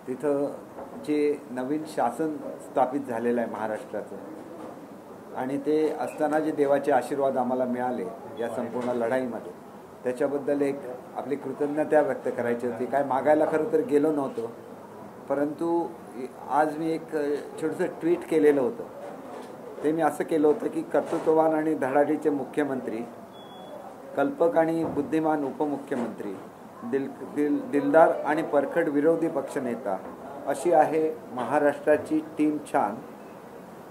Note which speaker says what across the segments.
Speaker 1: तिथं जे नवीन शासन स्थापित झालेलं आहे महाराष्ट्राचं आणि ते असताना जे देवाचे आशीर्वाद आम्हाला मिळाले या संपूर्ण लढाईमध्ये, त्याच्याबद्दल एक आपली कृतज्ञता व्यक्त करायची होती. काय मागायला खरं तर गेलो नव्हतो, परंतु आज मी एक छोटंसं ट्विट केलेलं होतं. ते मी असं केलं होतं की कर्तृत्ववान आणि धडाडीचे मुख्यमंत्री, कल्पक आणि बुद्धिमान उपमुख्यमंत्री, दिलदार आणि परखड विरोधी पक्षनेता अशी आहे महाराष्ट्राची टीम. छान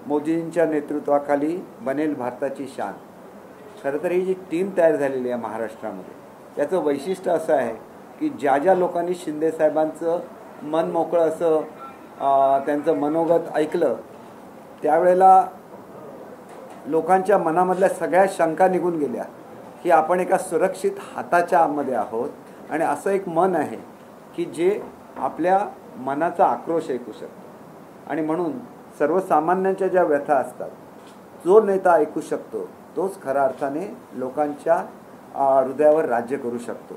Speaker 1: मोदींच्या नेतृत्वाखाली बनेल भारताची शान. खरं तर ही जी टीम तयार झालेली आहे महाराष्ट्रामध्ये, त्याचं वैशिष्ट्य असं आहे की ज्या ज्या लोकांनी शिंदेसाहेबांचं मन मोकळं असं त्यांचं मनोगत ऐकलं, त्यावेळेला लोकांच्या मनामधल्या सगळ्या शंका निघून गेल्या की आपण एका सुरक्षित हाताच्या आतमध्ये आहोत आणि असं एक मन आहे की जे आपल्या मनाचा आक्रोश ऐकू शकतो. आणि म्हणून सर्वसामान्यांच्या ज्या व्यथा असतात, जो नेता ऐकू शकतो तोच खऱ्या अर्थाने लोकांच्या हृदयावर राज्य करू शकतो.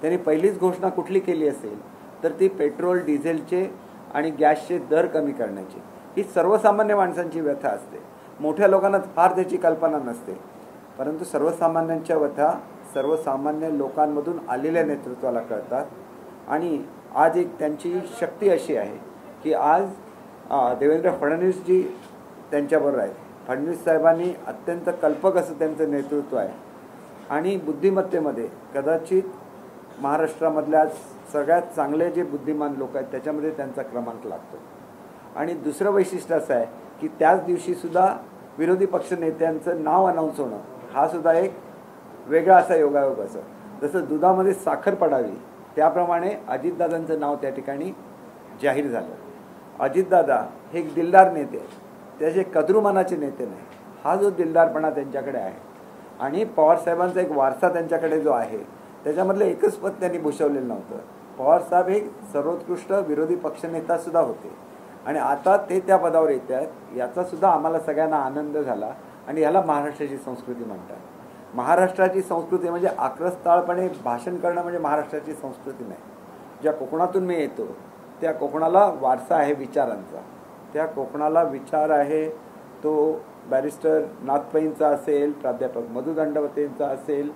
Speaker 1: त्यांनी पहिलीच घोषणा कुठली केली असेल तर ती पेट्रोल डिझेलचे आणि गॅसचे दर कमी करण्याची. ही सर्वसामान्य माणसांची व्यथा असते. मोठ्या लोकांना फार त्याची कल्पना नसते, परंतु सर्वसामान्यांच्या व्यथा सर्वसामान्य लोकांमधून आलेल्या नेतृत्वाला कळतात. आणि आज एक त्यांची शक्ती अशी आहे की आज देवेंद्र फडणवीसजी त्यांच्याबरोबर आहेत. फडणवीस साहेबांनी अत्यंत कल्पक असं त्यांचं नेतृत्व आहे आणि बुद्धिमत्तेमध्ये कदाचित महाराष्ट्रामधल्या सगळ्यात चांगले जे बुद्धिमान लोक आहेत त्याच्यामध्ये त्यांचा क्रमांक लागतो. आणि दुसरं वैशिष्ट्य असं आहे की त्याच दिवशीसुद्धा विरोधी पक्षनेत्यांचं नाव अनाऊन्स होणं हा सुद्धा एक वेगळा असा योगायोग असं. जसं दुधामध्ये साखर पडावी त्याप्रमाणे अजितदादांचं नाव त्या ठिकाणी जाहीर झालं. अजितदादा हे एक दिलदार नेते आहेत, त्याचे कद्रुमानाचे नेते नाही. हा जो दिलदारपणा त्यांच्याकडे आहे आणि पवारसाहेबांचा एक वारसा त्यांच्याकडे जो आहे, त्याच्यामधलं एकच पद त्यांनी भूषवलेलं नव्हतं. पवारसाहेब हे सर्वोत्कृष्ट विरोधी पक्षनेतासुद्धा होते आणि आता ते त्या पदावर येत आहेत, याचासुद्धा आम्हाला सगळ्यांना आनंद झाला. आणि याला महाराष्ट्राची संस्कृती म्हणतात. महाराष्ट्राची संस्कृती म्हणजे आक्रस्ताळपणे भाषण करणं म्हणजे महाराष्ट्राची संस्कृती नाही. ज्या कोकणातून मी येतो त्या कोकणाला वारसा आहे विचारांचा. त्या कोकणाला विचार आहे तो बॅरिस्टर नाथपैंचा असेल, प्राध्यापक मधु दंडवतेंचा असेल,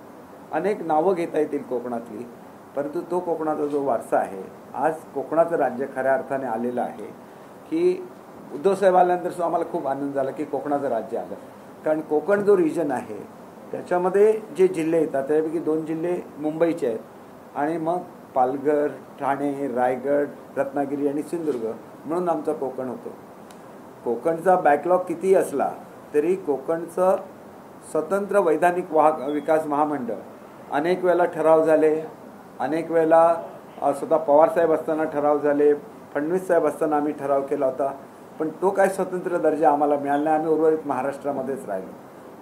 Speaker 1: अनेक नावं घेता येतील कोकणातली, परंतु तो कोकणाचा जो वारसा आहे, आज कोकणाचं राज्य खऱ्या अर्थाने आलेलं आहे. की उद्धव साहेब आल्यानंतर सुद्धा आम्हाला खूप आनंद झाला की कोकणाचं राज्य आलं. कारण कोकण जो रिजन आहे त्याच्यामध्ये जे जिल्हे येतात त्यापैकी 2 जिल्हे मुंबईचे आहेत आणि मग पालघर, ठाणे, रायगड, रत्नागिरी आणि सिंधुदुर्ग म्हणून आमचं कोकण होतं. कोकणचा बॅकलॉग कितीही असला तरी कोकणचं स्वतंत्र वैधानिक विकास महामंडळ अनेक वेळेला ठराव झाले, अनेक वेळेला स्वतः पवारसाहेब असताना ठराव झाले, फडणवीस साहेब असताना आम्ही ठराव केला होता, पण तो काय स्वतंत्र दर्जा आम्हाला मिळाला नाही. आम्ही उर्वरित महाराष्ट्रामध्येच राहिलो.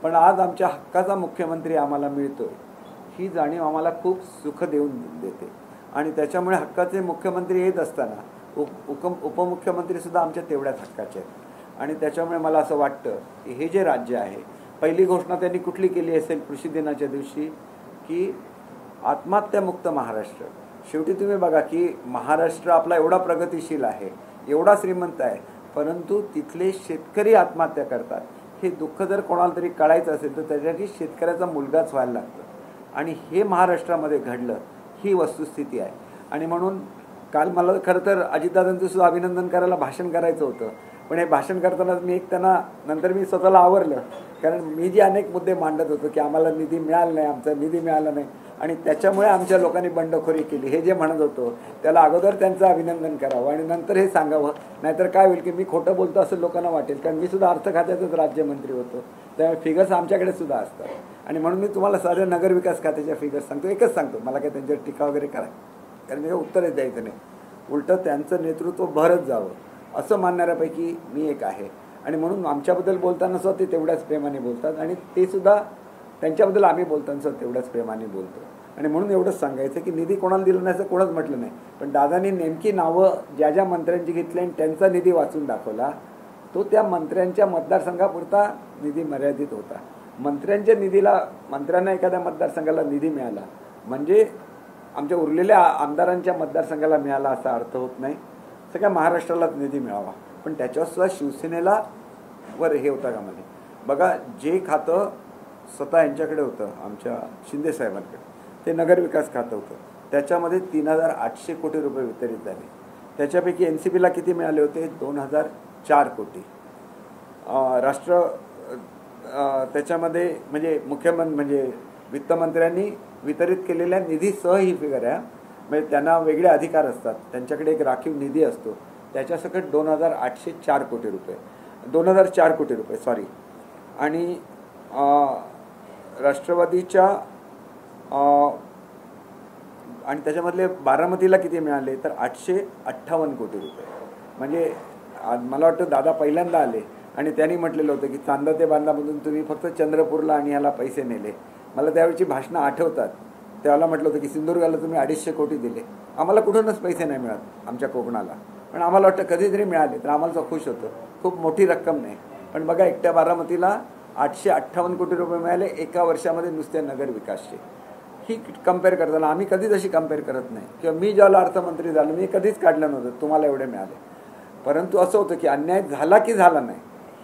Speaker 1: पण आज आमच्या हक्काचा मुख्यमंत्री आम्हाला मिळतोय ही जाणीव आम्हाला खूप सुख देऊन देते. आणि त्याच्यामुळे हक्काचे मुख्यमंत्री येत असताना उपमुख्यमंत्रीसुद्धा आमच्या तेवढ्याच हक्काचे आहेत. आणि त्याच्यामुळे मला असं वाटतं की हे जे राज्य आहे, पहिली घोषणा त्यांनी कुठली केली असेल कृषी दिनाच्या दिवशी की आत्महत्यामुक्त महाराष्ट्र. शेवटी तुम्ही बघा की महाराष्ट्र आपला एवढा प्रगतिशील आहे, एवढा श्रीमंत आहे, परंतु तिथले शेतकरी आत्महत्या करतात. हे दुःख जर कोणाला तरी कळायचं असेल तर त्याच्यासाठी शेतकऱ्याचा मुलगाच व्हायला लागतं. आणि हे महाराष्ट्रामध्ये घडलं ही वस्तुस्थिती आहे. आणि म्हणून काल मला खरं तर अजितदादांचं सुद्धा अभिनंदन करायला भाषण करायचं होतं, पण हे भाषण करताना मी एक त्यांना नंतर मी स्वतःला आवरलं. कारण मी जे अनेक मुद्दे मांडत होतो की आम्हाला निधी मिळाला नाही, आमचा निधी मिळाला नाही आणि त्याच्यामुळे आमच्या लोकांनी बंडखोरी केली, हे जे म्हणत होतो त्याला अगोदर त्यांचं अभिनंदन करावं आणि नंतर हे सांगावं. नाहीतर काय होईल की मी खोटं बोलतो असं लोकांना वाटेल. कारण मी सुद्धा अर्थ खात्यातच राज्यमंत्री होतो, त्यामुळे फिगर्स आमच्याकडे सुद्धा असतात. आणि म्हणून मी तुम्हाला साध्या नगरविकास खात्याच्या फिगर्स सांगतो, एकच सांगतो, मला काय त्यांच्यावर टीका वगैरे करा कारण मी उत्तरच द्यायचं नाही. उलटं त्यांचं नेतृत्व भरत जावं असं मानणाऱ्यापैकी मी एक आहे. आणि म्हणून आमच्याबद्दल बोलताना सुद्धा ते तेवढ्याच प्रेमाने बोलतात आणि ते सुद्धा त्यांच्याबद्दल आम्ही बोलताना सुद्धा तेवढ्याच प्रेमाने बोलतो. आणि म्हणून एवढंच सांगायचं की निधी कोणाला दिला नाही असं कोणच म्हटलं नाही, पण दादांनी नेमकी नावं ज्या ज्या मंत्र्यांची घेतली आणि त्यांचा निधी वाचून दाखवला, तो त्या मंत्र्यांच्या मतदारसंघापुरता निधी मर्यादित होता. मंत्र्यांच्या निधीला, मंत्र्यांना एखाद्या मतदारसंघाला निधी मिळाला म्हणजे आमच्या उरलेल्या आमदारांच्या मतदारसंघाला मिळाला असा अर्थ होत नाही. सगळ्या महाराष्ट्रालाच निधी मिळावा, पण त्याच्यावर सुद्धा शिवसेनेला वर हे होता का मध्ये बघा, जे खातं स्वतः यांच्याकडे होतं आमच्या शिंदे साहेबांकडे, ते नगरविकास खातं होतं, त्याच्यामध्ये 3,800 कोटी रुपये वितरित झाले. त्याच्यापैकी NCPला किती मिळाले होते? 2,004 कोटी. त्याच्यामध्ये म्हणजे म्हणजे वित्तमंत्र्यांनी वितरित केलेल्या निधीसह ही फिगर आहे. म्हणजे त्यांना वेगळे अधिकार असतात, त्यांच्याकडे एक राखीव निधी असतो, त्याच्यासकट 2,804 कोटी रुपये 2,004 कोटी रुपये सॉरी. आणि राष्ट्रवादीच्या आणि त्याच्यामधले बारामतीला किती मिळाले तर 858 कोटी रुपये. म्हणजे मला वाटतं दादा पहिल्यांदा आले आणि त्यांनी म्हटलेलं होतं की चांदा ते बांधामधून तुम्ही फक्त चंद्रपूरला आणि ह्याला पैसे नेले. मला त्यावेळची भाषणं आठवतात. त्यावेळेला म्हटलं होतं की सिंधुदुर्गाला तुम्ही 250 कोटी दिले. आम्हाला कुठूनच पैसे नाही मिळत आमच्या कोकणाला, पण आम्हाला वाटतं कधीतरी मिळाले तर आम्हाला खुश होतं. खूप मोठी रक्कम नाही, पण बघा एकट्या बारामतीला 858 कोटी रुपये मिळाले एका वर्षामध्ये नुसत्या नगर विकासचे. ही कम्पेअर करताना आम्ही कधीच अशी कम्पेअर करत नाही, किंवा मी ज्याला अर्थमंत्री झालो मी कधीच काढलं नव्हतं तुम्हाला एवढे मिळाले. परंतु असं होतं की अन्याय झाला की झाला नाही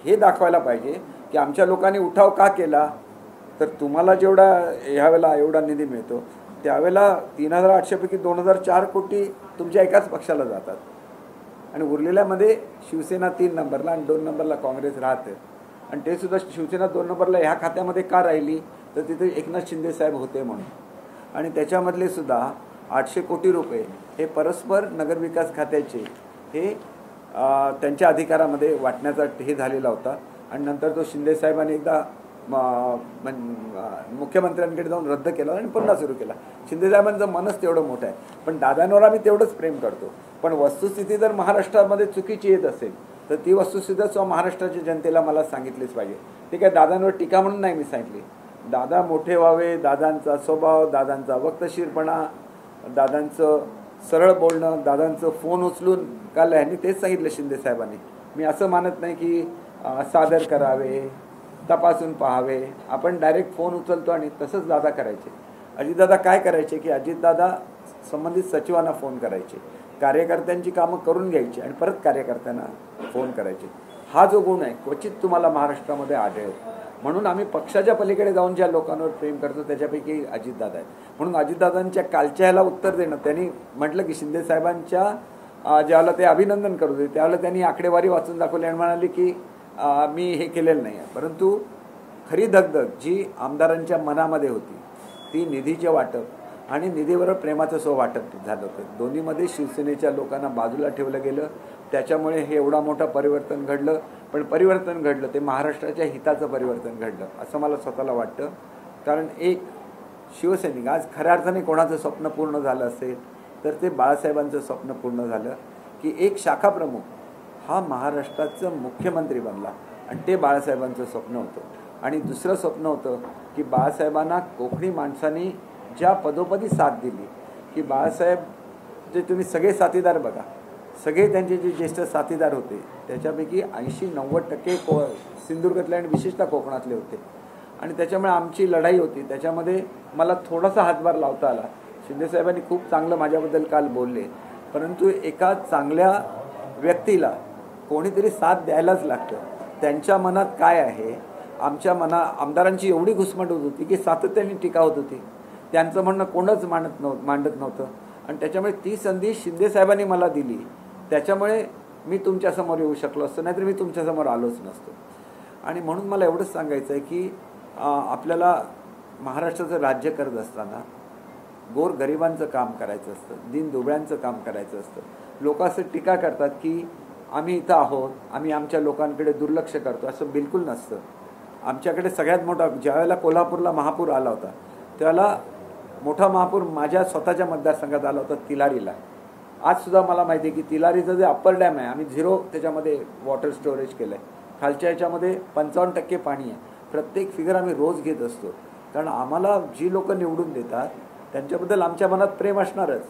Speaker 1: हे दाखवायला पाहिजे की आमच्या लोकांनी उठाव का केला. तर तुम्हाला जेवढा ह्यावेळेला एवढा निधी मिळतो त्यावेळेला 3,800 पैकी 2,004 कोटी तुमच्या एकाच पक्षाला जातात, आणि उरलेल्यामध्ये शिवसेना 3 नंबरला आणि 2 नंबरला काँग्रेस राहते. आणि ते सुद्धा शिवसेना 2 नंबरला ह्या खात्यामध्ये का राहिली तर तिथे एकनाथ शिंदे साहेब होते म्हणून. आणि त्याच्यामधले सुद्धा 800 कोटी रुपये हे परस्पर नगरविकास खात्याचे हे त्यांच्या अधिकारामध्ये वाटण्याचा हे झालेला होता. आणि नंतर तो शिंदे साहेबांनी एकदा मुख्यमंत्र्यांकडे जाऊन रद्द केला आणि पुन्हा सुरू केला. शिंदे साहेबांचं मनच तेवढं मोठं आहे, पण दादांवर आम्ही तेवढंच प्रेम करतो. पण वस्तुस्थिती जर महाराष्ट्रामध्ये चुकीची येत असेल तर ती वस्तुस्थिती महाराष्ट्राच्या जनतेला मला सांगितलीच पाहिजे. ते काय दादांवर टीका म्हणून नाही मी सांगितली. दादा मोठे व्हावे, दादांचा स्वभाव, दादांचा वक्तशीरपणा, दादांचं सरळ बोलणं, दादांचं फोन उचलून काल ह्यांनी तेच सांगितलं शिंदे साहेबांनी. मी असं मानत नाही की सादर करावे, तपासून पाहावे. आपण डायरेक्ट फोन उचलतो आणि तसंच दादा करायचे. अजितदादा काय करायचे की अजितदादा संबंधित सचिवांना फोन करायचे, कार्यकर्त्यांची कामं करून घ्यायची आणि परत कार्यकर्त्यांना फोन करायचे. हा जो गुण आहे क्वचित तुम्हाला महाराष्ट्रामध्ये आढळेल. म्हणून आम्ही पक्षाच्या पलीकडे जाऊन ज्या लोकांवर प्रेम करतो त्याच्यापैकी अजितदादा आहेत. म्हणून अजितदादांच्या कालच्या ह्याला उत्तर देणं, त्यांनी म्हटलं की शिंदे साहेबांच्या ज्यावेळेला ते अभिनंदन करत होते त्यावेळेला त्यांनी आकडेवारी वाचून दाखवली आणि म्हणाली की मी हे केलेलं नाही आहे. परंतु खरी दगदग जी आमदारांच्या मनामध्ये होती ती निधीचे वाटप आणि निधीवर प्रेमाचं वाटप झालं होतं. दोन्हीमध्ये शिवसेनेच्या लोकांना बाजूला ठेवलं गेलं, त्याच्यामुळे हे एवढा मोठं परिवर्तन घडलं. पण परिवर्तन घडलं ते महाराष्ट्राच्या हिताचं परिवर्तन घडलं असं मला स्वतःला वाटतं. कारण एक शिवसैनिक आज खऱ्या अर्थाने कोणाचं स्वप्न पूर्ण झालं असेल तर ते बाळासाहेबांचं स्वप्न पूर्ण झालं की एक शाखा प्रमुख हा महाराष्ट्राचं मुख्यमंत्री बनला, आणि ते बाळासाहेबांचं स्वप्न होतं. आणि दुसरं स्वप्न होतं की बाळासाहेबांना कोकणी माणसांनी ज्या पदोपदी साथ दिली की बाळासाहेब जे तुम्ही सगळे साथीदार बघा, सगळे त्यांचे जे ज्येष्ठ साथीदार होते त्याच्यापैकी 80-90% सिंधुदुर्गातले आणि विशेषतः कोकणातले होते. आणि त्याच्यामुळे आमची लढाई होती, त्याच्यामध्ये मला थोडासा हातभार लावता आला. शिंदेसाहेबांनी खूप चांगलं माझ्याबद्दल काल बोलले, परंतु एका चांगल्या व्यक्तीला कोणीतरी साथ द्यायलाच लागतं. त्यांच्या मनात काय आहे, आमच्या आमदारांची एवढी घुसमट होत होती की सातत्याने टीका होत होती, त्यांचं म्हणणं कोणच मांडत नव्हतं. आणि त्याच्यामुळे ती संधी शिंदे साहेबांनी मला दिली, त्याच्यामुळे मी तुमच्यासमोर येऊ शकलो असतो, नाहीतर मी तुमच्यासमोर आलोच नसतो. आणि म्हणून मला एवढंच सांगायचं आहे की आपल्याला महाराष्ट्राचं राज्य करत असताना गोरगरिबांचं काम करायचं असतं, दीनदुबळ्यांचं काम करायचं असतं. लोक असं टीका करतात की आम्ही इथं आहोत, आम्ही आमच्या लोकांकडे दुर्लक्ष करतो, असं बिलकुल नसतं. आमच्याकडे सगळ्यात मोठा ज्यावेळेला कोल्हापूरला महापूर आला होता त्यावेळेला मोठा महापूर माझ्या स्वतःच्या मतदारसंघात आला होता तिलारीला. आजसुद्धा मला माहिती आहे की तिलारीचं जे अप्पर डॅम आहे आम्ही 0 त्याच्यामध्ये वॉटर स्टोरेज केलं आहे. खालच्या ह्याच्यामध्ये 55% पाणी आहे. प्रत्येक फिगर आम्ही रोज घेत असतो, कारण आम्हाला जी लोक निवडून देतात त्यांच्याबद्दल आमच्या मनात प्रेम असणारच.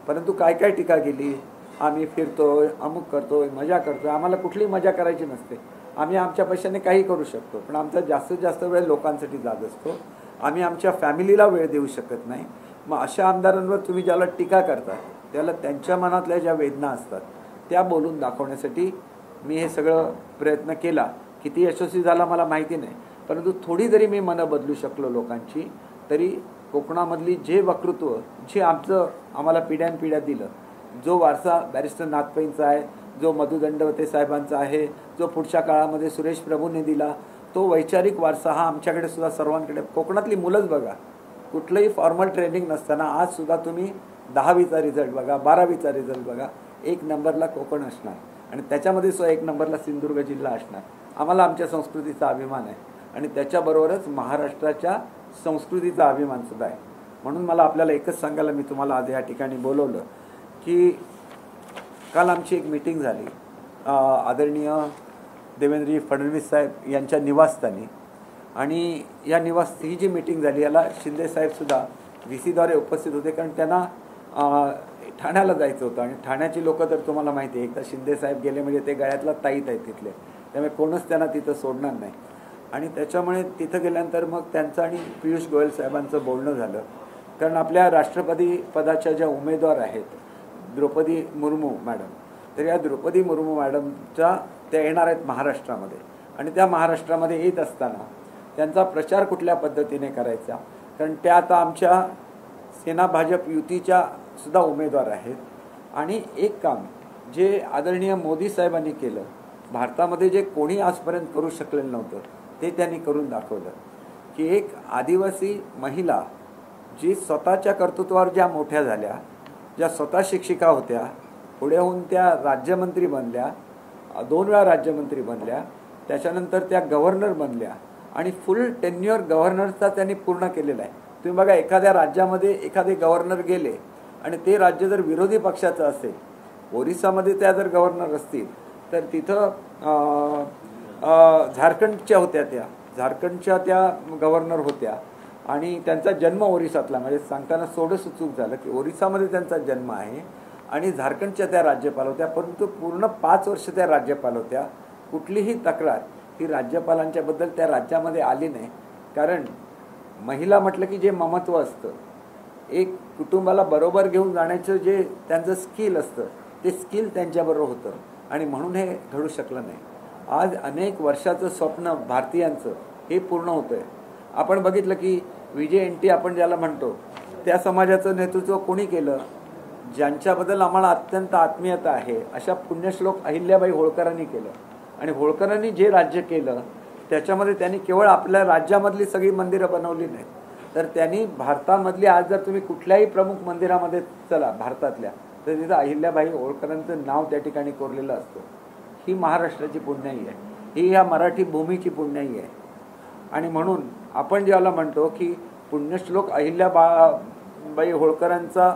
Speaker 1: परंतु काय काय टीका केली, आम्ही फिरतोय, अमुक करतोय, मजा करतोय. आम्हाला कुठली मजा करायची नसते. आम्ही आमच्या पैशाने काही करू शकतो, पण आमचा जास्तीत जास्त वेळ लोकांसाठी जात असतो. आम्ही आमच्या फॅमिलीला वेळ देऊ शकत नाही. मग अशा आमदारांवर तुम्ही ज्याला टीका करता त्याला त्यांच्या मनातल्या ज्या वेदना असतात त्या बोलून दाखवण्यासाठी मी हे सगळं प्रयत्न केला. किती यशस्वी झाला मला माहिती नाही, परंतु थोडी जरी मी मनं बदलू शकलो लोकांची, तरी कोकणामधली जे वक्तृत्व जे आम्हाला पिढ्यानपिढ्या दिलं, जो वारसा बॅरिस्टर नाथपैंचा आहे, जो मधु दंडवते साहेबांचा आहे, जो पुढच्या काळामध्ये सुरेश प्रभूंनी दिला, तो वैचारिक वारसा हा आमच्याकडे सुद्धा सर्वांकडे. कोकणातली मुलंच बघा, कुठलंही फॉर्मल ट्रेनिंग नसताना आज सुद्धा तुम्ही 10वीचा रिझल्ट बघा, 12वीचा रिझल्ट बघा, 1 नंबरला कोकण असणार आणि त्याच्यामध्ये सुद्धा 1 नंबरला सिंधुदुर्ग जिल्हा असणार. आम्हाला आमच्या संस्कृतीचा अभिमान आहे आणि त्याच्याबरोबरच महाराष्ट्राच्या संस्कृतीचा अभिमान सुद्धा आहे. म्हणून मला आपल्याला एकच सांगायला मी तुम्हाला आज या ठिकाणी बोलवलं की काल आमची एक मीटिंग झाली आदरणीय देवेंद्रजी फडणवीस साहेब यांच्या निवासस्थानी, आणि या ही जी मीटिंग झाली याला शिंदे साहेबसुद्धा VCद्वारे उपस्थित होते, कारण त्यांना ठाण्याला जायचं होतं आणि ठाण्याची लोकं तर तुम्हाला माहिती आहे, एकदा शिंदे साहेब गेले म्हणजे ते गळ्यातला ताईत आहेत तिथले, त्यामुळे कोणच त्यांना तिथं सोडणार नाही. आणि त्याच्यामुळे तिथं गेल्यानंतर मग त्यांचं आणि पियुष गोयल साहेबांचं बोलणं झालं, कारण आपल्या राष्ट्रपती पदाच्या ज्या उमेदवार आहेत द्रौपदी मुर्मू मॅडम, तर या द्रौपदी मुर्मू मॅडमच्या त्या येणार आहेत महाराष्ट्रामध्ये, आणि त्या महाराष्ट्रामध्ये येत असताना त्यांचा प्रचार कुठल्या पद्धतीने करायचा, कारण त्या आता आमच्या सेना भाजप युतीच्या सुद्धा उमेदवार आहेत. आणि एक काम जे आदरणीय मोदी साहेबांनी केलं, भारतामध्ये जे कोणी आजपर्यंत करू शकलेलं नव्हतं ते त्यांनी करून दाखवलं, की एक आदिवासी महिला जी स्वतःच्या कर्तृत्वावर ज्या मोठ्या झाल्या, ज्या स्वतः शिक्षिका होत्या, पुढे होऊन त्या राज्यमंत्री बनल्या, 2 वेळा राज्यमंत्री बनल्या, त्याच्यानंतर त्या गव्हर्नर बनल्या आणि फुल टेन्युअर गव्हर्नरचा त्यांनी पूर्ण केलेला आहे. तुम्ही बघा, एखाद्या राज्यामध्ये एखादे गव्हर्नर गेले आणि ते राज्य जर विरोधी पक्षाचं असेल, ओरिसामध्ये त्या जर गव्हर्नर असतील तर तिथं झारखंडच्या होत्या, झारखंडच्या त्या गव्हर्नर होत्या आणि त्यांचा जन्म ओरिसातला, म्हणजे सांगताना थोडंसं चूक झालं की ओरिसामध्ये त्यांचा जन्म आहे आणि झारखंडच्या त्या राज्यपाल होत्या, परंतु पूर्ण 5 वर्ष त्या राज्यपाल होत्या. कुठलीही तक्रार ही राज्यपालांच्याबद्दल त्या राज्यामध्ये आली नाही, कारण महिला म्हटलं की जे ममत्व असतं, एक कुटुंबाला बरोबर घेऊन जाण्याचं जे त्यांचं स्किल असतं ते स्किल त्यांच्याबरोबर होतं आणि म्हणून हे घडू शकलं नाही. आज अनेक वर्षाचं स्वप्न भारतीयांचं हे पूर्ण होतं आहे. आपण बघितलं की VJNT आपण ज्याला म्हणतो त्या समाजाचं नेतृत्व कोणी केलं, ज्यांच्याबद्दल आम्हाला अत्यंत आत्मीयता आहे अशा पुण्यश्लोक अहिल्याबाई होळकरांनी केलं. आणि होळकरांनी जे राज्य केलं त्याच्यामध्ये त्यांनी केवळ आपल्या राज्यामधली सगळी मंदिरं बनवली नाही, तर त्यांनी भारतामधली आज जर तुम्ही कुठल्याही प्रमुख मंदिरामध्ये चला भारतातल्या, तर तिथं अहिल्याबाई होळकरांचं नाव त्या ठिकाणी कोरलेलं असतं. ही महाराष्ट्राची पुण्याई आहे, ही ह्या मराठी भूमीची पुण्याई आहे. आणि म्हणून आपण ज्याला म्हणतो की पुण्यश्लोक अहिल्याबाई होळकरांचा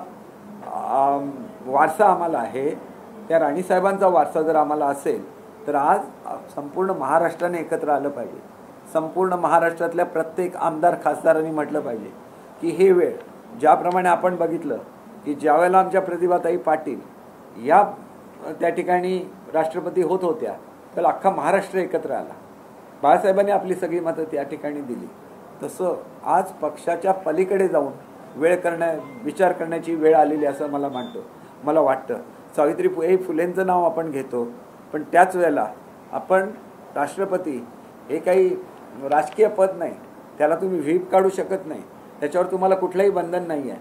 Speaker 1: वारसा आम्हाला आहे, त्या राणीसाहेबांचा वारसा जर आम्हाला असेल तर आज संपूर्ण महाराष्ट्राने एकत्र आलं पाहिजे. संपूर्ण महाराष्ट्रातल्या प्रत्येक आमदार खासदारांनी म्हटलं पाहिजे की हे वेळ, ज्याप्रमाणे आपण बघितलं की ज्यावेळेला आमच्या प्रतिभाताई पाटील या त्या ठिकाणी राष्ट्रपती होत होत्या, तर अख्खा महाराष्ट्र एकत्र आला, बाळासाहेबांनी आपली सगळी मतं त्या ठिकाणी दिली. तसं आज पक्षाच्या पलीकडे जाऊन विचार करण्याची वेळ आलेली असं मला वाटतं. सावित्रीबाई फुलेंचं नाव आपण घेतो, पण त्याच वेळेला आपण राष्ट्रपती हे काही राजकीय पद नाही, त्याला तुम्ही व्हीप काढू शकत नाही, त्याच्यावर तुम्हाला कुठलंही बंधन नाही आहे.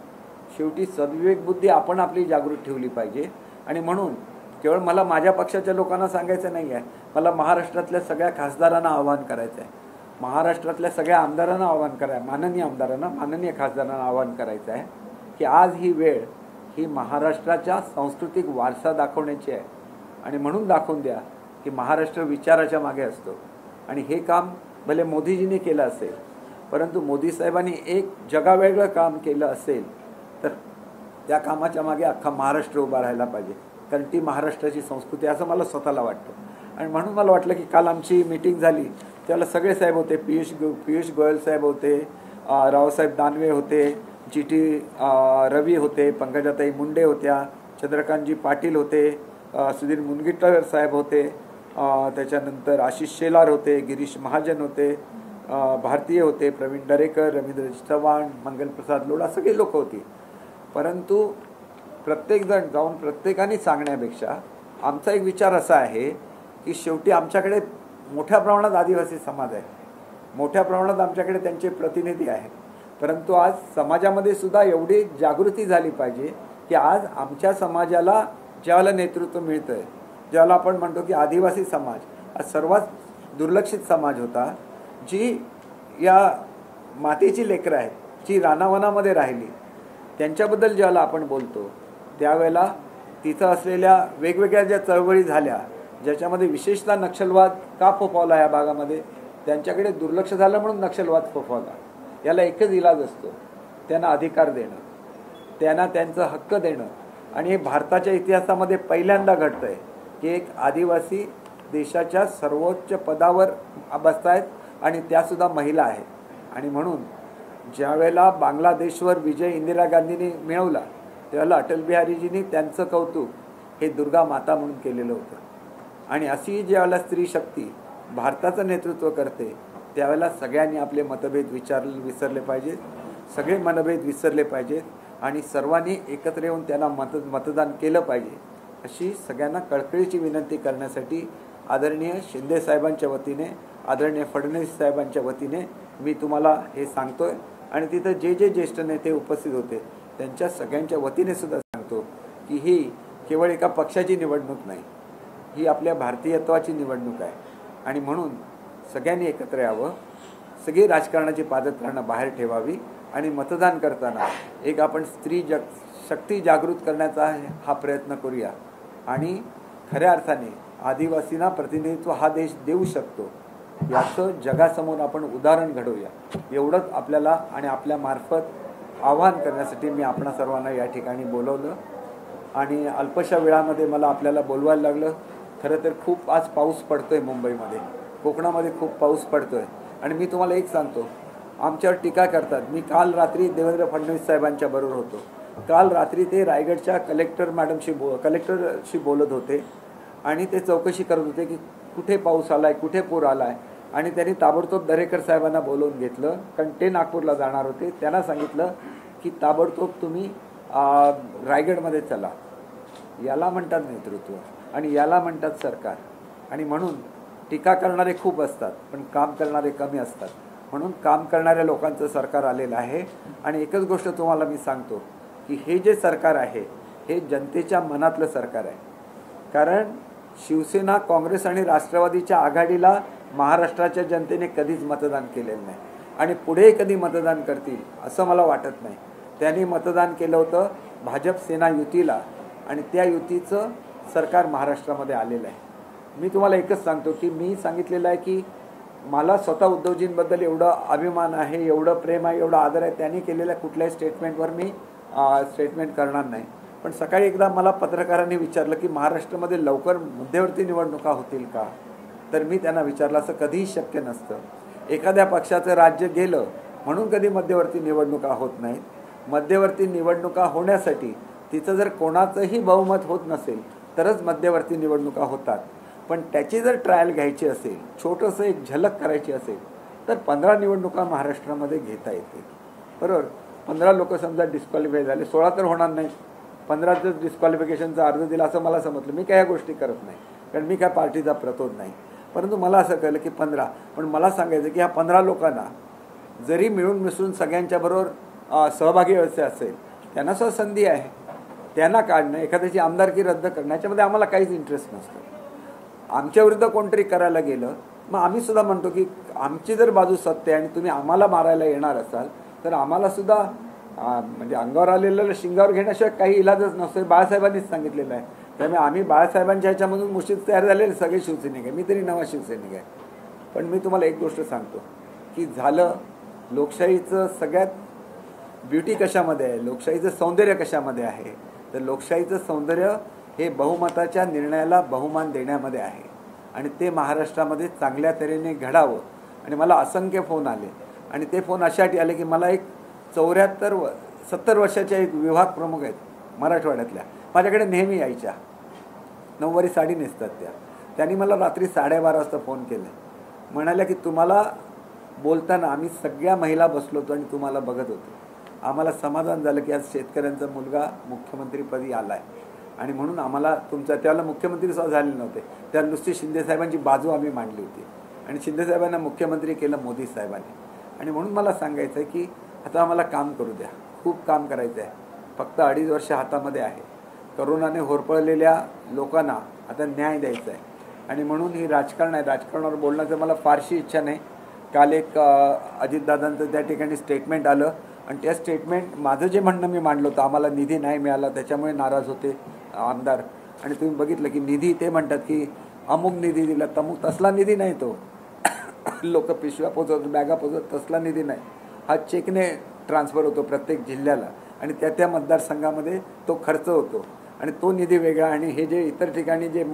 Speaker 1: शेवटी सद्विवेक बुद्धी आपण आपली जागृत ठेवली पाहिजे. आणि म्हणून केवळ मला माझ्या पक्षाच्या लोकांना सांगायचं नाही आहे, मला महाराष्ट्रातल्या सगळ्या खासदारांना आवाहन करायचं आहे, महाराष्ट्रातल्या सगळ्या आमदारांना आवाहन करायचं, माननीय आमदारांना, माननीय खासदारांना आवाहन करायचं आहे की आज ही वेळ ही महाराष्ट्राच्या सांस्कृतिक वारसा दाखवण्याची आहे. आणि म्हणून दाखवून द्या की महाराष्ट्र विचाराच्या मागे असतो. आणि हे काम भले मोदीजींनी केलं असेल, परंतु मोदी साहेबांनी एक जगावेगळं काम केलं असेल तर त्या कामाच्या मागे अख्खा महाराष्ट्र उभा राहायला पाहिजे, कारण ती महाराष्ट्राची संस्कृती असं मला स्वतःला वाटतं. आणि म्हणून मला वाटलं की काल आमची मीटिंग झाली त्याला सगळे साहेब होते, पियुष गोयल साहेब होते, रावसाहेब दानवे होते, GT रवी होते, पंकजाताई मुंडे होत्या, चंद्रकांतजी पाटील होते, सुधीर मुनगीकर साहेब होते, त्याच्यानंतर आशिष शेलार होते, गिरीश महाजन होते, भारतीय होते, प्रवीण दरेकर, रवींद्र चव्हाण, मंगलप्रसाद लोढा, सगळी लोक होती. परंतु प्रत्येकजण जाऊन प्रत्येकाने सांगण्यापेक्षा आमचा एक विचार असा आहे की शेवटी आमच्याकडे मोठ्या प्रमाणात आदिवासी समाज आहे, मोठ्या प्रमाणात आमच्याकडे त्यांचे प्रतिनिधी आहेत, परंतु आज समाजामध्ये सुद्धा एवढी जागृती झाली पाहिजे की आज आमच्या समाजाला ज्याला नेतृत्व मिळतं आहे, ज्याला आपण म्हणतो की आदिवासी समाज हा सर्वात दुर्लक्षित समाज होता, जी या मातेची लेकरं आहेत, जी रानावनामध्ये राहिली, त्यांच्याबद्दल ज्याला आपण बोलतो त्यावेळेला तिथं असलेल्या वेगवेगळ्या ज्या चळवळी झाल्या, ज्याच्यामध्ये विशेषतः नक्षलवाद का फोफावला या भागामध्ये, त्यांच्याकडे दुर्लक्ष झालं म्हणून नक्षलवाद फोफावला. याला एकच इलाज असतो, त्यांना अधिकार देणं, त्यांना त्यांचा हक्क देणं. आणि हे भारताच्या इतिहासामध्ये पहिल्यांदा घडतं आहे की एक आदिवासी देशाच्या सर्वोच्च पदावर बसत आहेत आणि त्यासुद्धा महिला आहेत. आणि म्हणून ज्यावेळेला बांगलादेशवर विजय इंदिरा गांधींनी मिळवला त्यावेळेला अटल बिहारीजींनी त्यांचं कौतुक हे दुर्गा माता म्हणून केलेलं होतं. आणि अशी ज्यावेळेला स्त्री शक्ती भारताचं नेतृत्व करते त्यावेळेला सगळ्यांनी आपले मतभेद विसरले पाहिजेत, सगळे मनभेद विसरले पाहिजेत आणि सर्वांनी एकत्र येऊन त्यांना मतदान केलं पाहिजे, अशी सगळ्यांना कळकळीची विनंती करण्यासाठी आदरणीय शिंदे साहेबांच्या वतीने, आदरणीय फडणवीस साहेबांच्या वतीने मी तुम्हाला हे सांगतोय. आणि तिथं जे जे ज्येष्ठ नेते उपस्थित होते त्यांच्या सगळ्यांच्या वतीने सुद्धा सांगतो की ही केवळ एका पक्षाची निवडणूक नाही, ही आपल्या भारतीयत्वाची निवडणूक आहे. आणि म्हणून सगळ्यांनी एकत्र यावं, सगळी राजकारणाची पादत्राणं बाहेर ठेवावी आणि मतदान करताना एक आपण स्त्री शक्ती जागृत करण्याचा हा प्रयत्न करूया. आणि खऱ्या अर्थाने आदिवासींना प्रतिनिधित्व हा देश देऊ शकतो याचं जगासमोर आपण उदाहरण घडवूया, एवढंच आपल्याला आणि आपल्या मार्फत आवाहन करण्यासाठी मी आपणा सर्वांना या ठिकाणी बोलवलं. आणि अल्पशा वेळामध्ये मला आपल्याला बोलवायला लागलं. खरं तर खूप आज पाऊस पडतोय मुंबईमध्ये, कोकणामध्ये खूप पाऊस पडतोय. आणि मी तुम्हाला एक सांगतो, आमच्यावर टीका करतात. मी काल रात्री देवेंद्र फडणवीस साहेबांच्या बरोबर होतो. काल रात्री ते रायगडच्या कलेक्टरशी बोलत होते आणि ते चौकशी करत होते की कुठे पाऊस आला आहे, कुठे पूर आला आहे. आणि त्यांनी ताबडतोब दरेकर साहेबांना बोलवून घेतलं, कारण ते नागपूरला जाणार होते. त्यांना सांगितलं की ताबडतोब तुम्ही रायगडमध्ये चला. याला म्हणतात नेतृत्व आणि याला म्हणतात सरकार. आणि म्हणून टीका करणारे खूप असतात पण काम करणारे कमी असतात. म्हणून काम करणाऱ्या लोकांचं सरकार आलेलं आहे. आणि एकच गोष्ट तुम्हाला मी सांगतो की हे जे सरकार आहे हे जनतेच्या मनातलं सरकार आहे. कारण शिवसेना, काँग्रेस आणि राष्ट्रवादीच्या आघाडीला महाराष्ट्राच्या जनतेने कधीच मतदान केलेलं नाही आणि पुढे कधी मतदान करतील असं मला वाटत नाही. त्यांनी मतदान केलं होतं भाजप सेना युतीला आणि त्या युतीचं सरकार महाराष्ट्रामध्ये आलेलं आहे. मी तुम्हाला एकच सांगतो की मी सांगितलेलं आहे की मला स्वतः उद्धवजींबद्दल एवढं अभिमान आहे, एवढं प्रेम आहे, एवढा आदर आहे. त्यांनी केलेल्या कुठल्याही स्टेटमेंटवर मी स्टेटमेंट करणार नाही. पण सकाळी एकदा मला पत्रकारांनी विचारलं की महाराष्ट्रामध्ये लवकर मध्यवर्ती निवडणुका होतील का, तर मी त्यांना विचारलं असं कधीही शक्य नसतं. एखाद्या पक्षाचं राज्य गेलं म्हणून कधी मध्यवर्ती निवडणुका होत नाहीत. मध्यवर्ती निवडणुका होण्यासाठी तिचं जर कोणाचंही बहुमत होत नसेल तरच मध्यवर्ती निवडणुका होतात. पण त्याची जर ट्रायल घ्यायची असेल, छोटंसं एक झलक करायची असेल तर 15 निवडणुका महाराष्ट्रामध्ये घेता येतील. बरोबर, 15 लोक समजा डिस्क्वालिफाय झाले, 16 तर होणार नाही. 15 जर डिस्क्वालिफिकेशनचा अर्ज दिला असं मला समजलं. मी काय या गोष्टी करत नाही कारण मी काय पार्टीचा प्रतोद नाही. परंतु मला असं कळलं की 15, पण मला सांगायचं की ह्या 15 लोकांना जरी मिळून मिसळून सगळ्यांच्याबरोबर सहभागी व्हायचे असेल त्यांना सुद्धा संधी आहे. त्यांना काढणं, एखाद्याची आमदारकी रद्द करणं याच्यामध्ये आम्हाला काहीच इंटरेस्ट नसतो. आमच्या विरुद्ध कोणतरी करायला गेलं मग आम्ही सुद्धा म्हणतो की आमची जर बाजू सत्य आहे आणि तुम्ही आम्हाला मारायला येणार असाल तर आम्हाला सुद्धा म्हणजे अंगावर आलेलं शिंगावर घेण्याशिवाय काही इलाजच नसतो. बाळासाहेबांनीच सांगितलेलं आहे. त्यामुळे आम्ही बाळासाहेबांच्या ह्याच्यामधून मुशीद तयार झालेले सगळे शिवसैनिक आहे. मी तरी नवा शिवसैनिक आहे. पण मी तुम्हाला एक गोष्ट सांगतो की झालं लोकशाहीचं सगळ्यात ब्युटी कशामध्ये आहे, लोकशाहीचं सौंदर्य कशामध्ये आहे, तर लोकशाहीचं सौंदर्य हे बहुमताच्या निर्णयाला बहुमान देण्यामध्ये आहे. आणि ते महाराष्ट्रामध्ये चांगल्या तऱ्हेने घडावं. आणि मला असंख्य फोन आले आणि ते फोन अशासाठी आले की मला एक 74-70 वर्षाच्या एक विभाग प्रमुख आहेत मराठवाड्यातल्या, माझ्याकडे नेहमी यायच्या, नऊवारी साडी नेसतात त्या. त्यांनी मला रात्री 12:30 वाजता फोन केला. म्हणाल्या की तुम्हाला बोलताना आम्ही सगळ्या महिला बसलो होतो आणि तुम्हाला बघत होतो. आम्हाला समाधान झालं की आज शेतकऱ्यांचा मुलगा मुख्यमंत्रीपदी आला आहे. आणि म्हणून आम्हाला तुमचा त्याला मुख्यमंत्री सुद्धा झाले नव्हते, त्याला नुसती शिंदेसाहेबांची बाजू आम्ही मांडली होती आणि शिंदेसाहेबांना मुख्यमंत्री केलं मोदी साहेबांनी. आणि म्हणून मला सांगायचं आहे की आता आम्हाला काम करू द्या, खूप काम करायचं आहे. फक्त 2.5 वर्ष हातामध्ये आहे. करोनाने होरपळलेल्या लोकांना आता न्याय द्यायचा आहे आणि म्हणून ही राजकारण आहे. राजकारणावर बोलण्याचं मला फारशी इच्छा नाही. काल एक अजितदादांचं त्या ठिकाणी स्टेटमेंट आलं आणि त्या स्टेटमेंट माझं जे म्हणणं मी मांडलं होतं, आम्हाला निधी नाही मिळाला त्याच्यामुळे नाराज होते आमदार. आणि तुम्ही बघितलं की निधी ते म्हणतात की अमुक निधी दिला, तमुक तसला निधी नाही तो. लोक पिशव्या पोचवतात, बॅगा पोचवतात, तसला निधी नाही. हा चेकने ट्रान्सफर होतो प्रत्येक जिल्ह्याला आणि त्या त्या मतदारसंघामध्ये तो खर्च होतो आणि तो निधी वेगळा आणि हे जे इतर ठिकाणी जे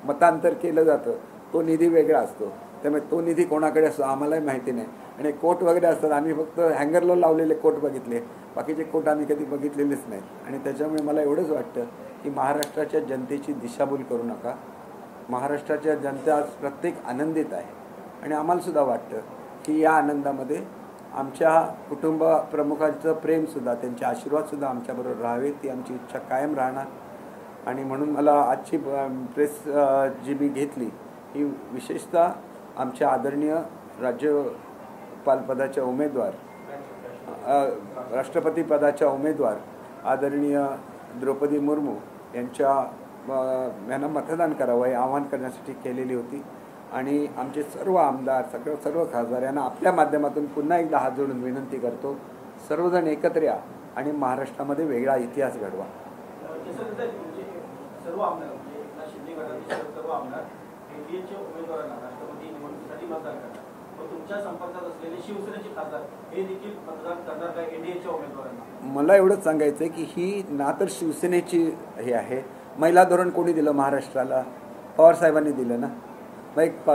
Speaker 1: मतांतर केलं जातं तो निधी वेगळा असतो. त्यामुळे तो निधी कोणाकडे असतो आम्हालाही माहिती नाही. आणि कोट वगैरे असतात, आम्ही फक्त हँगरला लावलेले कोट बघितले, बाकीचे कोट आम्ही कधी बघितलेलेच नाहीत. आणि त्याच्यामुळे मला एवढंच वाटतं की महाराष्ट्राच्या जनतेची दिशाभूल करू नका. महाराष्ट्राच्या जनता आज प्रत्येक आनंदित आहे आणि आम्हालासुद्धा वाटतं की या आनंदामध्ये आमच्या कुटुंब प्रमुखांचं प्रेमसुद्धा, त्यांचे आशीर्वादसुद्धा आमच्याबरोबर राहावे, ती आमची इच्छा कायम राहणार. आणि म्हणून मला आजची प्रेस जी मी घेतली ही विशेषतः आमच्या आदरणीय राज्यपालपदाच्या उमेदवार, राष्ट्रपती पदाच्या उमेदवार आदरणीय द्रौपदी मुर्मू यांना मतदान करावं हे आवाहन करण्यासाठी केलेली होती. आणि आमचे सर्व आमदार, सर्व खासदार यांना आपल्या माध्यमातून पुन्हा एकदा हात जोडून विनंती करतो, सर्वजण एकत्र या आणि महाराष्ट्रामध्ये वेगळा इतिहास घडवा.
Speaker 2: सर्व आमदार म्हणजे एकनाथ शिंदे गटाचे सर्व आमदार एनडीएच्या उमेदवारांना राष्ट्रपती निवडणुकीसाठी मतदान करतात. पण तुमच्या संपर्कात असलेले शिवसेनेचे खासदार हे देखील मतदान करणार का एनडीएच्या उमेदवारांना?
Speaker 1: मला एवढंच सांगायचं आहे की ही ना तर शिवसेनेची हे आहे. महिला धोरण कोणी दिलं महाराष्ट्राला? पवार साहेबांनी दिलं ना. मग एक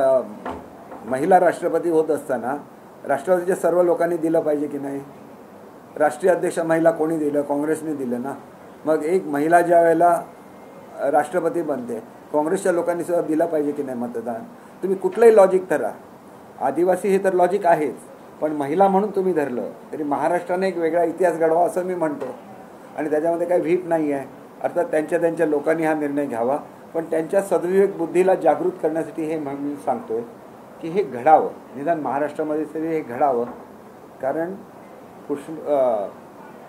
Speaker 1: महिला राष्ट्रपती होत असताना राष्ट्रवादीच्या सर्व लोकांनी दिलं पाहिजे की नाही? राष्ट्रीय अध्यक्ष महिला कोणी दिलं? काँग्रेसने दिलं ना. मग एक महिला ज्या वेळेला राष्ट्रपती बनते, काँग्रेसच्या लोकांनी सुद्धा दिलं पाहिजे की नाही मतदान? तुम्ही कुठलंही लॉजिक धरा, आदिवासी हे तर लॉजिक आहेच, पण महिला म्हणून तुम्ही धरलं तरी महाराष्ट्राने एक वेगळा इतिहास घडवा असं मी म्हणतो. आणि त्याच्यामध्ये काही भीप नाही आहे. अर्थात त्यांच्या लोकांनी हा निर्णय घ्यावा, पण त्यांच्या सद्विवेक बुद्धीला जागृत करण्यासाठी हे मी सांगतोय की हे घडावं, निदान महाराष्ट्रामध्ये तरी हे घडावं. कारण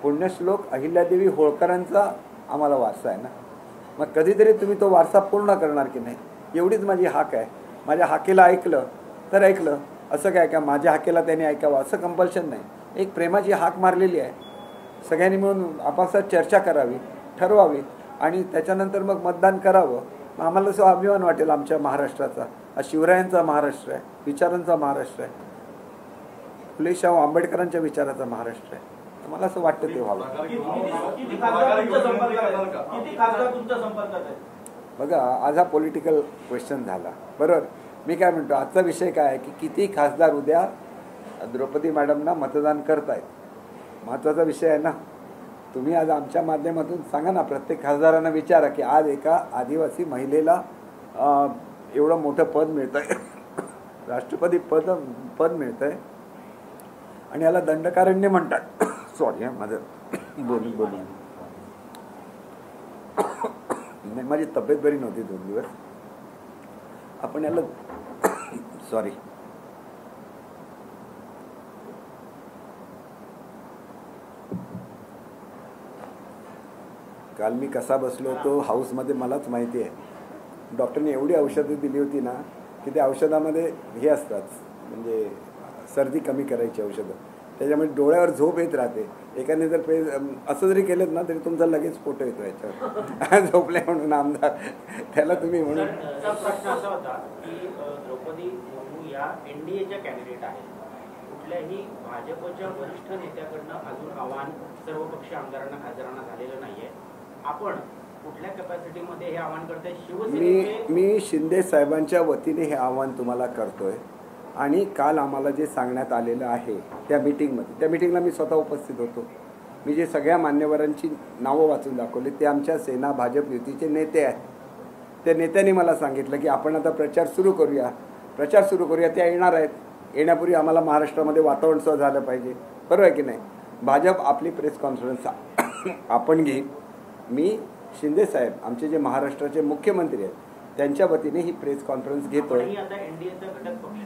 Speaker 1: पुण्यश्लोक अहिल्यादेवी होळकरांचा आम्हाला वारसा आहे ना. मग कधीतरी तुम्ही तो वारसा पूर्ण करणार की नाही, एवढीच माझी हाक आहे. माझ्या हाकेला ऐकलं तर ऐकलं, असं काय का माझ्या हाकेला त्यांनी ऐकावं असं कंपल्शन नाही. एक प्रेमाची हाक मारलेली आहे, सगळ्यांनी मिळून आपापसात चर्चा करावी, ठरवावी आणि त्याच्यानंतर मग मतदान करावं. मग आम्हाला असं अभिमान वाटेल आमच्या महाराष्ट्राचा. हा शिवरायांचा महाराष्ट्र आहे, विचारांचा महाराष्ट्र आहे, फुले शाहू आंबेडकरांच्या विचाराचा महाराष्ट्र आहे. मला असं वाटतं ते व्हावं. बघा, आज हा पॉलिटिकल क्वेश्चन झाला, बरोबर. मी काय म्हणतो, आजचा विषय काय आहे की किती खासदार उद्या द्रौपदी मॅडमना मतदान करतायत, महत्त्वाचा विषय आहे ना. तुम्ही आज आमच्या माध्यमातून सांगा ना, प्रत्येक खासदारांना विचारा की आज एका आदिवासी महिलेला एवढं मोठं पद मिळतं आहे, राष्ट्रपती पद मिळतं आहे आणि याला दंडकारण्य म्हणतात. सॉरी माझं बोलून माझी तब्येत बरी नव्हती 2 दिवस. आपण याला सॉरी काल मी कसा बसलो होतो हाऊसमध्ये मलाच माहिती आहे. डॉक्टरने एवढी औषधं दिली होती ना की त्या औषधामध्ये हे असतात, म्हणजे सर्दी कमी करायची औषधं, त्याच्यामुळे डोळ्यावर झोप येत राहते. एकाने जर असं जरी केलं ना तरी तुमचा लगेच फोटो येतो याच्यावर झोपले म्हणून आमदार, त्याला तुम्ही म्हणून.
Speaker 2: प्रश्न असा होता की द्रौपदी मुर्मू या एनडीएच्या कॅन्डिडेट आहेत. कुठल्याही भाजपच्या वरिष्ठ नेत्याकडनं अजून आव्हान सर्वपक्षीय आमदारांना खासदारांना झालेलं नाहीये. आपण कुठल्या कॅपॅसिटीमध्ये हे आव्हान करताय? शिवसेनेचे
Speaker 1: मी शिंदे साहेबांच्या वतीने हे आव्हान तुम्हाला करतोय. आणि काल आम्हाला जे सांगण्यात आलेलं आहे त्या मीटिंगला मी स्वतः उपस्थित होतो. मी जे सगळ्या मान्यवरांची नावं वाचून दाखवली ते आमच्या सेना भाजप युतीचे नेते आहेत. त्या नेत्यांनी मला सांगितलं की आपण आता प्रचार सुरू करूया. त्या येणार आहेत. येण्यापूर्वी आम्हाला महाराष्ट्रामध्ये वातावरण सुद्धा झालं पाहिजे, बरोबर आहे की नाही. भाजप आपली प्रेस कॉन्फरन्स आपण घेईन. मी शिंदे साहेब आमचे जे महाराष्ट्राचे मुख्यमंत्री आहेत त्यांच्या वतीने ही प्रेस कॉन्फरन्स घेतोय.
Speaker 2: आता एनडीएचा घटक पक्ष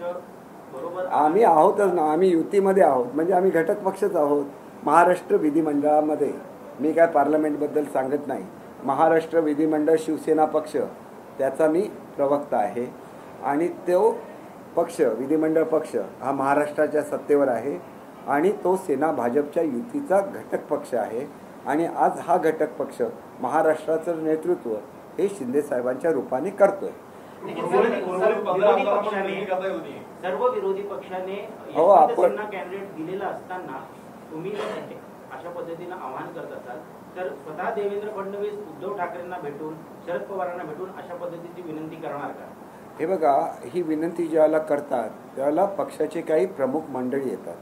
Speaker 2: बरोबर
Speaker 1: आम्ही आहोतच ना, आम्ही युतीमध्ये आहोत, म्हणजे आम्ही घटक पक्षच आहोत. महाराष्ट्र विधिमंडळामध्ये मी काय पार्लमेंटबद्दल सांगत नाही. महाराष्ट्र विधिमंडळ शिवसेना पक्ष त्याचा मी प्रवक्ता आहे आणि तो पक्ष विधिमंडळ पक्ष हा महाराष्ट्राच्या सत्तेवर आहे आणि तो सेना भाजपच्या युतीचा घटक पक्ष आहे. आणि आज हा घटक पक्ष महाराष्ट्राचं नेतृत्व हे शिंदे साहेबांच्या रूपाने करतोय.
Speaker 2: सर्व विरोधी पक्षाने कॅन्डिडेट दिलेला असताना तुम्ही अशा पद्धतीनं आवाहन करत असाल तर स्वतः देवेंद्र फडणवीस उद्धव ठाकरेंना भेटून शरद पवारांना भेटून अशा पद्धतीची विनंती करणार का?
Speaker 1: हे बघा, ही विनंती ज्यावेळेला करतात त्यावेळेला पक्षाचे काही प्रमुख मंडळी येतात.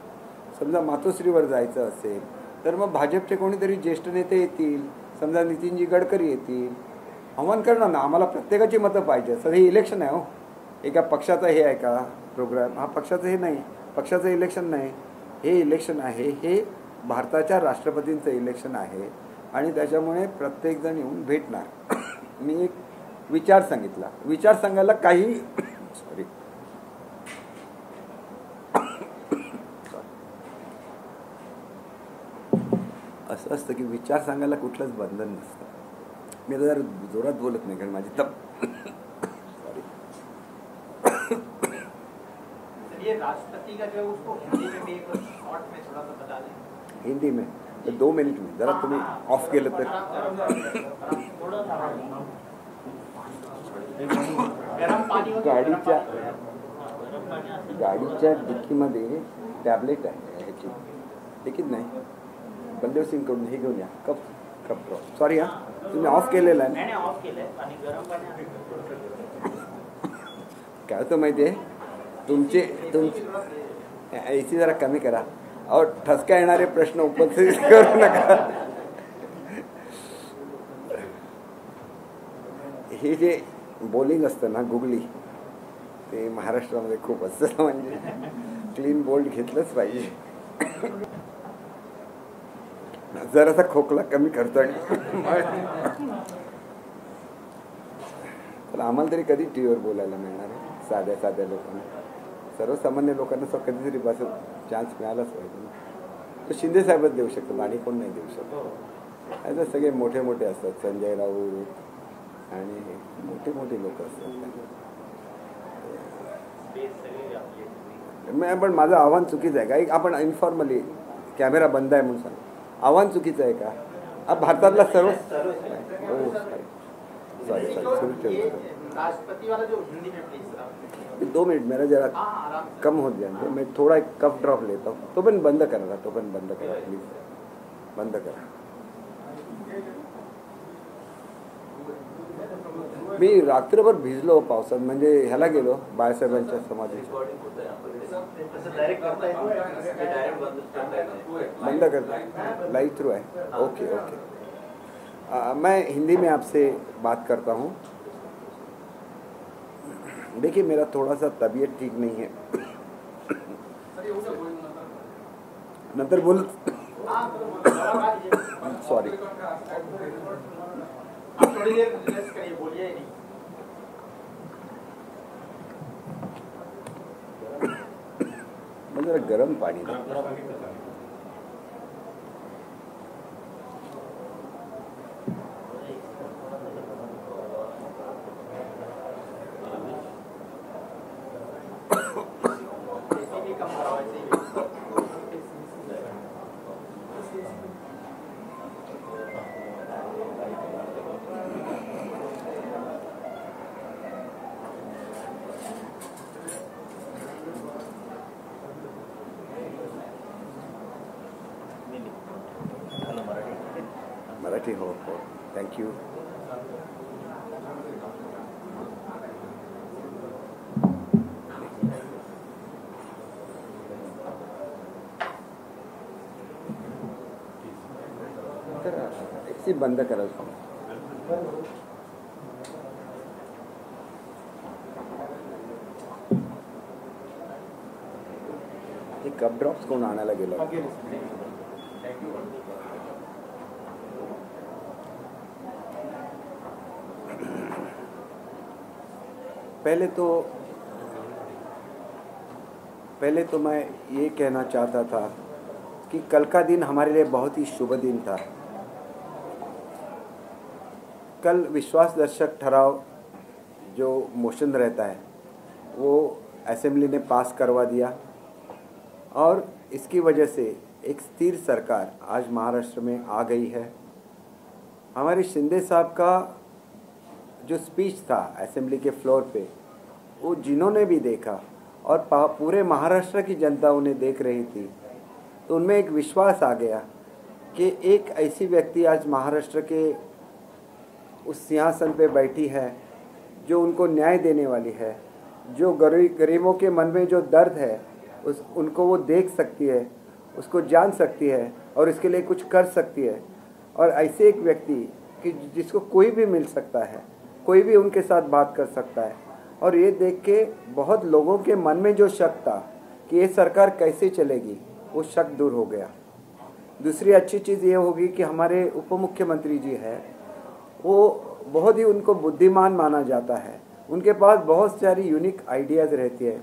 Speaker 1: समजा मातोश्रीवर जायचं असेल तर मग भाजपचे कोणीतरी ज्येष्ठ नेते येतील, समजा नितीनजी गडकरी येतील, आव्हान करणार ना. आम्हाला प्रत्येकाची मतं पाहिजे. सर हे इलेक्शन आहे हो, एका पक्षाचा हे आहे का प्रोग्राम? हा पक्षाचं हे नाही, पक्षाचं इलेक्शन नाही, हे इलेक्शन आहे, हे भारताच्या राष्ट्रपतींचं इलेक्शन आहे आणि त्याच्यामुळे प्रत्येकजण येऊन भेटणार. मी एक विचार सांगितला, विचार सांगायला काही सॉरी असं असतं की विचार सांगायला कुठलंच बंधन नसतं. मी आता जरा जोरात बोलत नाही कारण माझी सॉरी.
Speaker 2: राष्ट्रपति का जो उसको हिंदी में भी एक शॉर्ट में थोड़ा सा बता दें.
Speaker 1: हिंदी में तर 2 मिनिट में जरा तुम्ही ऑफ केलं तर. गाडीच्या डिक्कीमध्ये टॅबलेट आहे ह्याची, डिकीत नाही. बलदेव सिंग कडून हे घेऊन या कप ड्रॉप. सॉरी हा, तुम्ही ऑफ केलेला आहे. काय होतं माहिती आहे, तुमचे AC जरा कमी करा. अहो ठसका येणारे प्रश्न उपस्थित करू नका. हे जे बॉलिंग असतं ना गुगली, ते महाराष्ट्रामध्ये खूप असतं. म्हणजे क्लीन बोल्ड घेतलंच पाहिजे. जरासा खोकला कमी करतो. पण आम्हाला तरी कधी टीव्हीवर बोलायला मिळणार आहे साध्या लोकांना. सर्वसामान्य लोकांना कधीतरी बस चान्स मिळालाच पाहिजे ना. तो शिंदे साहेबच देऊ शकतो आणि कोण नाही देऊ शकतो. आता सगळे मोठे मोठे असतात, संजय राऊत आणि मोठे मोठे लोक असतात. पण माझं आव्हान चुकीचं आहे का? आपण इन्फॉर्मली कॅमेरा बंद आहे म्हणून सांग, आव्हान चुकीचं आहे का? हा भारतातला सर्व सॉरी सुरू ठेवतो. 2 मिनट मेरा जरा कम हो जाए, मैं थोड़ा एक कफ ड्रॉप लेता हूँ. तो पण बंद करा, तो पण बंद करा प्लीज, बंद करा. मी रात्रभर भिजलो पावसात, म्हणजे ह्याला गेलो बाळासाहेबांच्या समाधीत. बंद करता, लाइव थ्रू है. Okay okay. मैं हिंदी में आपसे बात करता हूँ. देखिए मेरा थोड़ा सा तबीयत ठीक नहीं है. नंतर बोल. सॉरी. जरा गरम पाणी दे. मराठी हो हो. थँक्यू. AC बंद करा. हे कप ड्रॉप्स कोण आणायला गेला? पहले तो मैं ये कहना चाहता था कि कल का दिन हमारे लिए बहुत ही शुभ दिन था। कल विश्वास दर्शक ठहराव जो मोशन रहता है वो असेंबली ने पास करवा दिया और इसकी वजह से एक स्थिर सरकार आज महाराष्ट्र में आ गई है। हमारे शिंदे साहब का जो स्पीच था असेंबली के फ्लोर पे, वो जिन्होंने भी देखा और पूरे महाराष्ट्र की जनता उन्हें देख रही थी, तो उनमें एक विश्वास आ गया कि एक ऐसी व्यक्ति आज महाराष्ट्र के उस सिंहासन पे बैठी है जो उनको न्याय देने वाली है, जो गरीबों के मन में जो दर्द है उनको वो देख सकती है, उसको जान सकती है और इसके लिए कुछ कर सकती है। और ऐसे एक व्यक्ति कि जिसको कोई भी मिल सकता है, कोई भी उनके साथ बात कर सकता है। और ये देख के बहुत लोगों के मन में जो शक था कि ये सरकार कैसे चलेगी, वो शक दूर हो गया। दूसरी अच्छी चीज़ ये होगी कि हमारे उप मुख्यमंत्री जी है, वो बहुत ही उनको बुद्धिमान माना जाता है। उनके पास बहुत सारी यूनिक आइडियाज़ रहती है।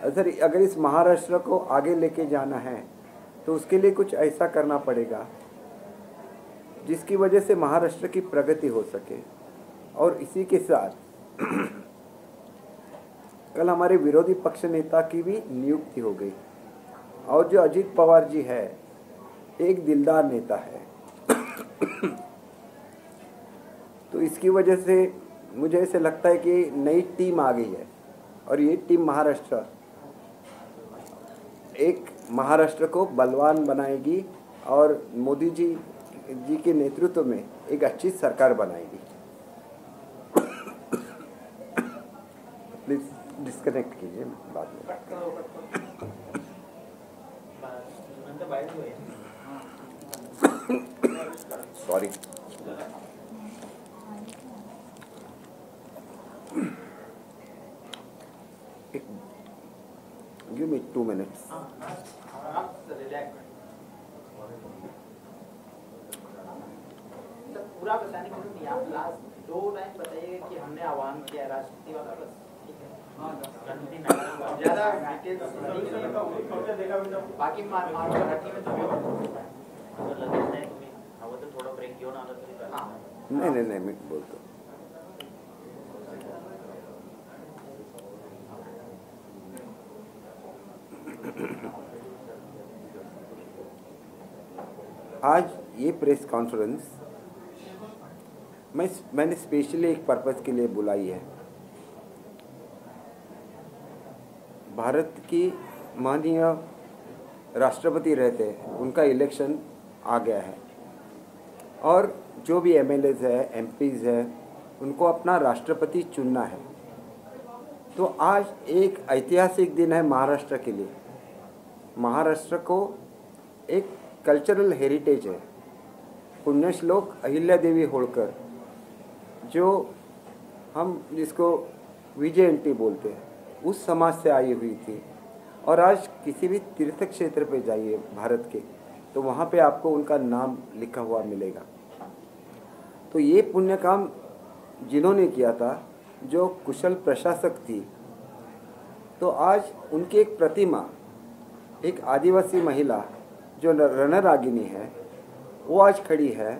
Speaker 1: अगर इस महाराष्ट्र को आगे लेके जाना है तो उसके लिए कुछ ऐसा करना पड़ेगा जिसकी वजह से महाराष्ट्र की प्रगति हो सके। और इसी के साथ कल हमारे विरोधी पक्ष नेता की भी नियुक्ति हो गई और जो अजीत पवार जी है एक दिलदार नेता है। तो इसकी वजह से मुझे ऐसे लगता है कि नई टीम आ गई है और ये टीम महाराष्ट्र को बलवान बनाएगी और मोदी जी के नेतृत्व में एक अच्छी सरकार बनाएगी। प्लीज डिस्कनेक्ट कीजिए बाद में। सॉरी। Give me 2 minutes.
Speaker 2: पूरा बताने की नहीं, आप लास्ट 2 लाइन बताइए कि हमने आह्वान किया राष्ट्रपति वाला, बस ठीक है। ज़्यादा डिटेल्स बाकी मराठी में तो लगेच नाही, तुम्ही हवं तर थोडं ब्रेक घेऊन आलं तरी
Speaker 1: नहीं मैं बोलतो। आज ये प्रेस कॉन्फ्रेंस मैंने स्पेशली एक पर्पस के लिए बुलाई है। भारत की माननीय राष्ट्रपति रहते हैं, उनका इलेक्शन आ गया है और जो भी एमएलएज है, एमपीज है, उनको अपना राष्ट्रपति चुनना है। तो आज एक ऐतिहासिक दिन है महाराष्ट्र के लिए। महाराष्ट्र को एक कल्चरल हेरिटेज है। पुण्यश्लोक अहिल्या देवी होळकर, जो हम जिसको विजयंती बोलते हैं, उस समाज से आई हुई थी। और आज किसी भी तीर्थ क्षेत्र पे जाइए भारत के, तो वहाँ पे आपको उनका नाम लिखा हुआ मिलेगा। तो ये पुण्य काम जिन्होंने किया था, जो कुशल प्रशासक थी, तो आज उनकी एक प्रतिमा, एक आदिवासी महिला जो रणरागिनी है, वो आज खड़ी है।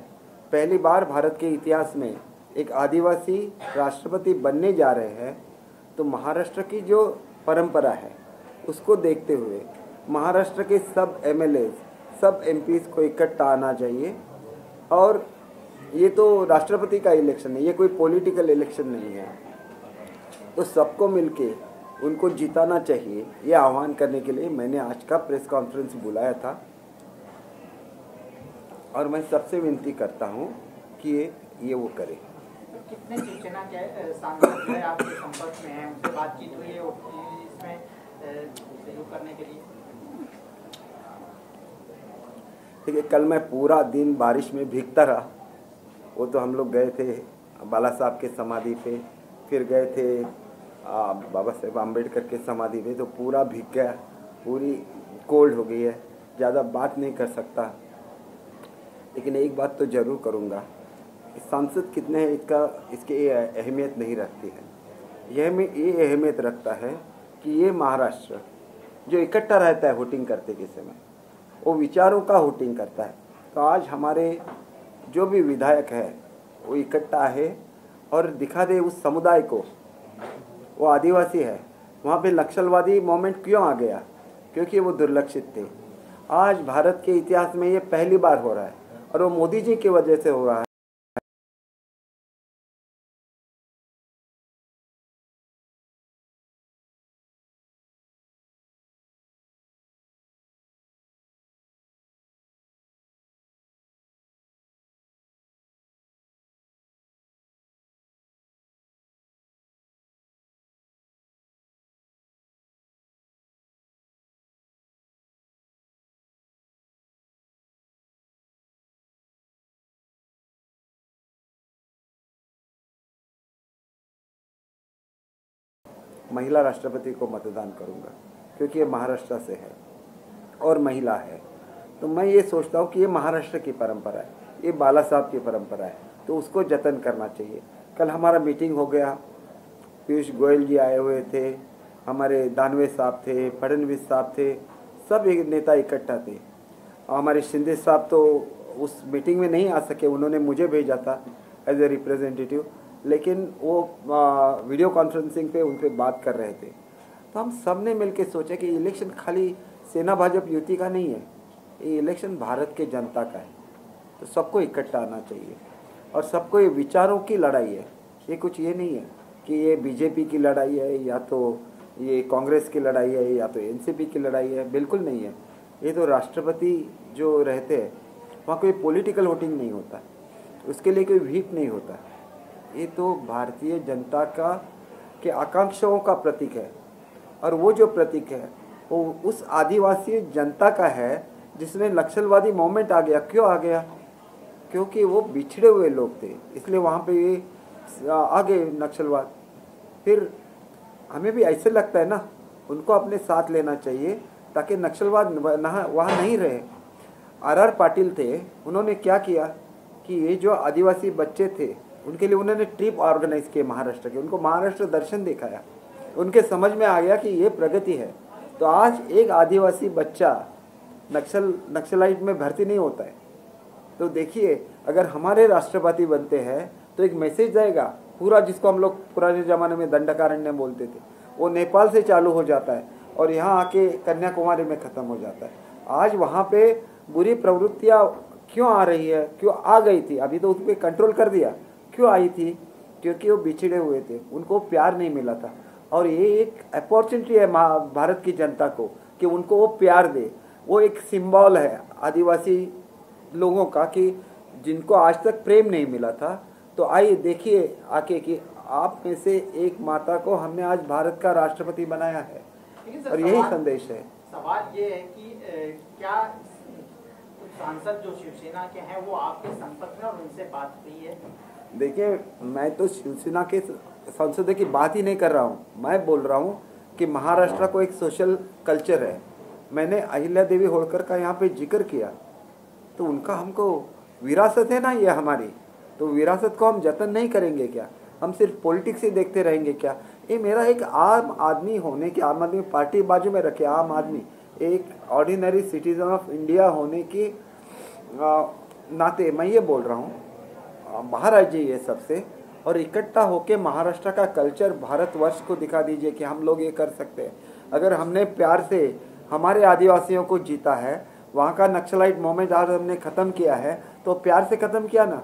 Speaker 1: पहली बार भारत के इतिहास में एक आदिवासी राष्ट्रपति बनने जा रहे हैं। तो महाराष्ट्र की जो परंपरा है उसको देखते हुए महाराष्ट्र के सब एमएलए, सब एमपीज को इकट्ठा आना चाहिए। और ये तो राष्ट्रपति का इलेक्शन है, ये कोई पॉलिटिकल इलेक्शन नहीं है। तो सबको मिलके उनको जिताना चाहिए, ये आह्वान करने के लिए मैंने आज का प्रेस कॉन्फ्रेंस बुलाया था। और मैं सबसे विनती करता हूँ कि ये वो करे।
Speaker 2: कितने शिवसेना के सांसद जो है आपके संपर्क में हैं, उनसे बातचीत हुई है इसमें सहयोग करने के लिए?
Speaker 1: ठीक है, कल मैं पूरा दिन बारिश में भीगता रहा। वो तो हम लोग गए थे बाला साहब के समाधि पे, फिर गए थे बाबा साहेब आम्बेडकर के समाधि पे, तो पूरा भीग गया, पूरी कोल्ड हो गई है, ज़्यादा बात नहीं कर सकता। लेकिन एक बात तो ज़रूर करूँगा, सांसद कितने हैं इसकी अहमियत नहीं रखती है। ये अहमियत रखता है कि ये महाराष्ट्र जो इकट्ठा रहता है वोटिंग करते के समय, वो विचारों का वोटिंग करता है। तो आज हमारे जो भी विधायक है वो इकट्ठा है और दिखा दे उस समुदाय को, वो आदिवासी है, वहाँ पे नक्सलवादी मोमेंट क्यों आ गया, क्योंकि वो दुर्लक्षित थे। आज भारत के इतिहास में ये पहली बार हो रहा है और वो मोदी जी की वजह से हो रहा है। महिला राष्ट्रपति को मतदान करूंगा, क्योंकि ये महाराष्ट्र से है और महिला है। तो मैं ये सोचता हूँ कि ये महाराष्ट्र की परंपरा है, ये बाला साहब की परंपरा है, तो उसको जतन करना चाहिए। कल हमारा मीटिंग हो गया, पीयूष गोयल जी आए हुए थे, हमारे दानवे साहब थे, फडणवीस साहब थे, सब एक नेता इकट्ठा थे। हमारे शिंदे साहब तो उस मीटिंग में नहीं आ सके, उन्होंने मुझे भेजा था एज ए रिप्रेजेंटेटिव, लेकिन वो वीडियो कॉन्फ्रेंसिंग पे उनसे बात कर रहे थे। तो हम सब ने मिलकर सोचा कि इलेक्शन खाली सेना भाजपा युति का नहीं है, ये इलेक्शन भारत के जनता का है। तो सबको इकट्ठा आना चाहिए और सबको ये विचारों की लड़ाई है। ये कुछ ये नहीं है कि ये बीजेपी की लड़ाई है या तो ये कांग्रेस की लड़ाई है या तो एनसीपी की लड़ाई है, बिल्कुल नहीं है। ये तो राष्ट्रपति जो रहते हैं वहाँ कोई पॉलिटिकल वोटिंग नहीं होता, उसके लिए कोई व्हीप नहीं होता। ये तो भारतीय जनता का के आकांक्षाओं का प्रतीक है और वो जो प्रतीक है वो उस आदिवासी जनता का है जिसमें नक्सलवादी मोमेंट आ गया। क्यों आ गया? क्योंकि वो बिछड़े हुए लोग थे, इसलिए वहाँ पे ये आ गए नक्सलवाद। फिर हमें भी ऐसे लगता है ना, उनको अपने साथ लेना चाहिए ताकि नक्सलवाद वहाँ नहीं रहे। आर पाटिल थे, उन्होंने क्या किया कि ये जो आदिवासी बच्चे थे उनके लिए उन्होंने ट्रिप ऑर्गेनाइज किए महाराष्ट्र के, उनको महाराष्ट्र दर्शन दिखाया, उनके समझ में आ गया कि ये प्रगति है। तो आज एक आदिवासी बच्चा नक्सलाइट में भर्ती नहीं होता है। तो देखिए, अगर हमारे राष्ट्रपति बनते हैं तो एक मैसेज जाएगा पूरा, जिसको हम लोग पुराने ज़माने में दंडकारण्य बोलते थे, वो नेपाल से चालू हो जाता है और यहाँ आके कन्याकुमारी में ख़त्म हो जाता है। आज वहाँ पे बुरी प्रवृत्तियाँ क्यों आ रही है, क्यों आ गई थी, अभी तो उस पर कंट्रोल कर दिया, क्यों आई थी? क्योंकि वो बिछड़े हुए थे, उनको प्यार नहीं मिला था। और ये एक अपॉर्चुनिटी है भारत की जनता को कि उनको वो प्यार दे। वो एक सिंबल है आदिवासी लोगों का कि जिनको आज तक प्रेम नहीं मिला था। तो आइए देखिए आके कि आप में से एक माता को हमने आज भारत का राष्ट्रपति बनाया है और यही संदेश है।
Speaker 3: सवाल ये है कि क्या सांसद जो शिवसेना के हैं वो आपके संपर्क में और उनसे बात हुई है?
Speaker 1: देखिए, मैं तो शिवसेना के सांसदों की बात ही नहीं कर रहा हूँ, मैं बोल रहा हूँ कि महाराष्ट्र को एक सोशल कल्चर है। मैंने अहिल्या देवी होळकर का यहाँ पे जिक्र किया, तो उनका हमको विरासत है ना ये हमारी, तो विरासत को हम जतन नहीं करेंगे क्या? हम सिर्फ पॉलिटिक्स ही देखते रहेंगे क्या? ये मेरा एक आम आदमी होने की, आम आदमी पार्टी बाजू में रखे, आम आदमी एक ऑर्डिनरी सिटीजन ऑफ इंडिया होने की नाते मैं ये बोल रहा हूँ, बाहर आ जाइए सबसे और इकट्ठा होके महाराष्ट्र का कल्चर भारतवर्ष को दिखा दीजिए कि हम लोग ये कर सकते हैं। अगर हमने प्यार से हमारे आदिवासियों को जीता है, वहाँ का नक्सलाइट मोमेंट आज हमने ख़त्म किया है, तो प्यार से ख़त्म किया ना।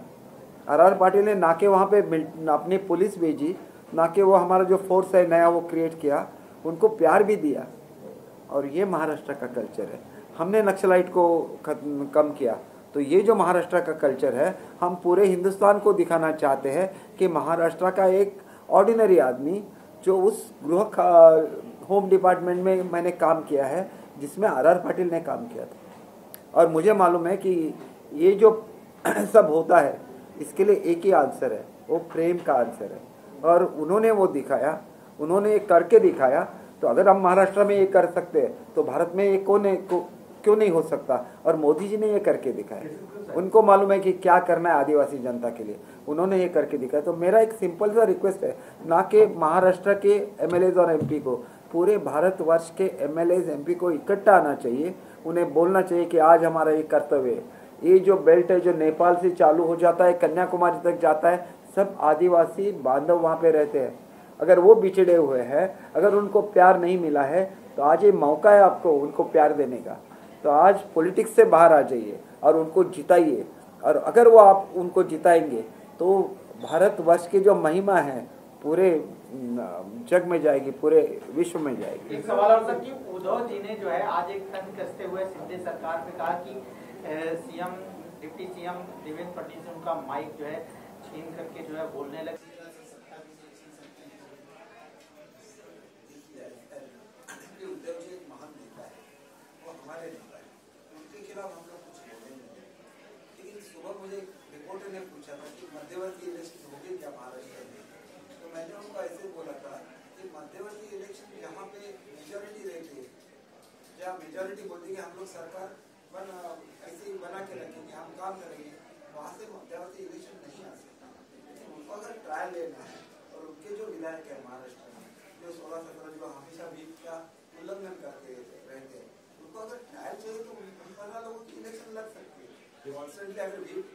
Speaker 1: आर पाटिल ने ना के वहाँ पे अपनी पुलिस भेजी, ना कि वो हमारा जो फोर्स है नया वो क्रिएट किया, उनको प्यार भी दिया। और ये महाराष्ट्र का कल्चर है। हमने नक्सलाइट को कम किया, तो ये जो महाराष्ट्र का कल्चर है हम पूरे हिंदुस्तान को दिखाना चाहते हैं कि महाराष्ट्र का एक ऑर्डिनरी आदमी जो उस होम डिपार्टमेंट में मैंने काम किया है जिसमें आर पाटिल ने काम किया था। और मुझे मालूम है कि ये जो सब होता है इसके लिए एक ही आंसर है, वो प्रेम का आंसर है। और उन्होंने वो दिखाया, उन्होंने करके दिखाया। तो अगर हम महाराष्ट्र में ये कर सकते हैं तो भारत में ये कौन है क्यों नहीं हो सकता? और मोदी जी ने ये करके दिखाया। उनको मालूम है कि क्या करना है आदिवासी जनता के लिए, उन्होंने ये करके दिखाया। तो मेरा एक सिंपल सा रिक्वेस्ट है, ना कि महाराष्ट्र के एमएलएज और एमपी को, पूरे भारतवर्ष के एमएलएज एमपी को इकट्ठा आना चाहिए। उन्हें बोलना चाहिए कि आज हमारा ये कर्तव्य है। ये जो बेल्ट है जो नेपाल से चालू हो जाता है कन्याकुमारी तक जाता है, सब आदिवासी बांधव वहाँ पे रहते हैं। अगर वो बिछड़े हुए हैं, अगर उनको प्यार नहीं मिला है, तो आज ये मौका है आपको उनको प्यार देने का। तो आज पॉलिटिक्स से बाहर आ जाइए और उनको जिताइए। और अगर वो आप उनको जिताएंगे तो भारतवर्ष की जो महिमा है पूरे जग में जाएगी, पूरे विश्व में जाएगी।
Speaker 3: एक सवाल और सर कि उद्धव जी ने जो है आज एक तंज कसते हुए शिंदे सरकार पे कहा कि CM deputy CM Devendra Fadnavis उनका माइक जो है छीन करके जो है बोलने लगे।
Speaker 1: उद्धव जी एक महान नेता है, वो हमारे नेता है, उनके खिलाफ हम लोग कुछ बोले नहीं। लेकिन सुबह मुझे रिपोर्टर ने पूछा था कि मध्यवर्ती इलेक्शन होगी क्या महाराष्ट्र में, तो मैंने उनको ऐसे बोला था कि मध्यवर्ती इलेक्शन जहाँ पे मेजोरिटी रहती है, जहाँ मेजोरिटी बोलती है कि हम लोग सरकार ऐसे ही बना के रखेंगे, हम काम करेंगे, वहाँ से मध्यवर्ती इलेक्शन नहीं आ सकता। लेकिन उनको अगर ट्रायल लेना है, और उनके जो विधायक है महाराष्ट्र में जो 16-17 जो हमेशा बीच का उल्लंघन करते रहते हैं, उनको अगर ट्रायल चाहिए तो 15 लोगों की इलेक्शन लग सकती है। कॉन्स्टेंटली अगर बीच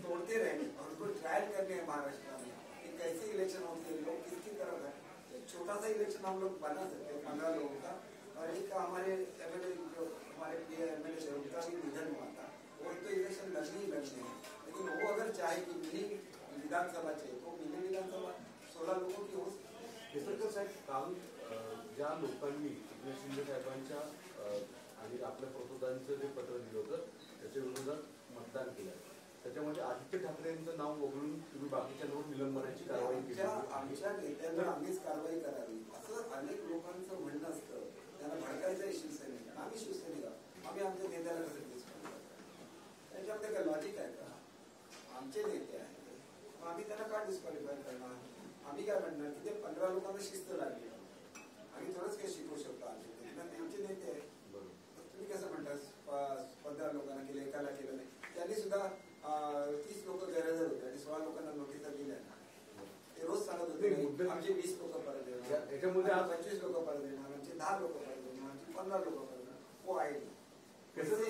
Speaker 1: तोड़ते रहेंगे और उनको ट्रायल करने हैं महाराष्ट्र में कि कैसे इलेक्शन होती है, लोग किसकी तरफ है, एक छोटा सा इलेक्शन हम लोग बना सकते हैं 15 लोगों का। और एक हमारे एमएलए जो हमारे प्रिय एमएलए है उनका भी निधन हुआ था, वो तो इलेक्शन लगने ही लगने हैं। लेकिन वो अगर चाहे कि मिनी विधानसभा चाहिए तो मिनी विधानसभा 16 लोगों की हो सकते।
Speaker 4: साहेब, काल ज्या लोकांनी एकनाथ शिंदे साहेबांच्या आणि आपल्या प्रतोदांचं जे पत्र दिलं होतं त्याच्या विरोधात मतदान केलं, त्याच्यामध्ये आदित्य ठाकरेंचं नाव वगळून तुम्ही बाकीच्यांवर निलंबनाची कारवाई केली।
Speaker 1: आमच्या नेत्यांवर आम्हीच कारवाई करावी असं अनेक लोकांचं म्हणणं असतं, त्यांना भडकायचं आहे शिवसैनिक, आम्ही शिवसैनिक आम्ही आमच्या नेत्याला कसं डिस्क्वालिफाय करणार? त्याच्यामध्ये काय लॉजिक आहे का? आमचे नेते आहेत, आम्ही त्यांना का डिस्क्वालिफाय करणार? आम्ही काय म्हणणार की ते 15 लोकांना शिस्त लागली, आम्ही थोडंच काही शिकवू शकतो, आमचे नेते आहेत, तुम्ही कसं म्हणता 15 लोकांना केलं, एकाला केलं नाही? त्यांनी सुद्धा 30 लोक गैरहजर होते आणि 16 लोकांना नोटिसा दिल्या ना, ते रोज सांगत होते आमचे 20 लोक परत येणार, 25 लोक परत येणार, आमचे 10 लोक परत येणार, आमचे 15 लोक परत येणार, वो आहे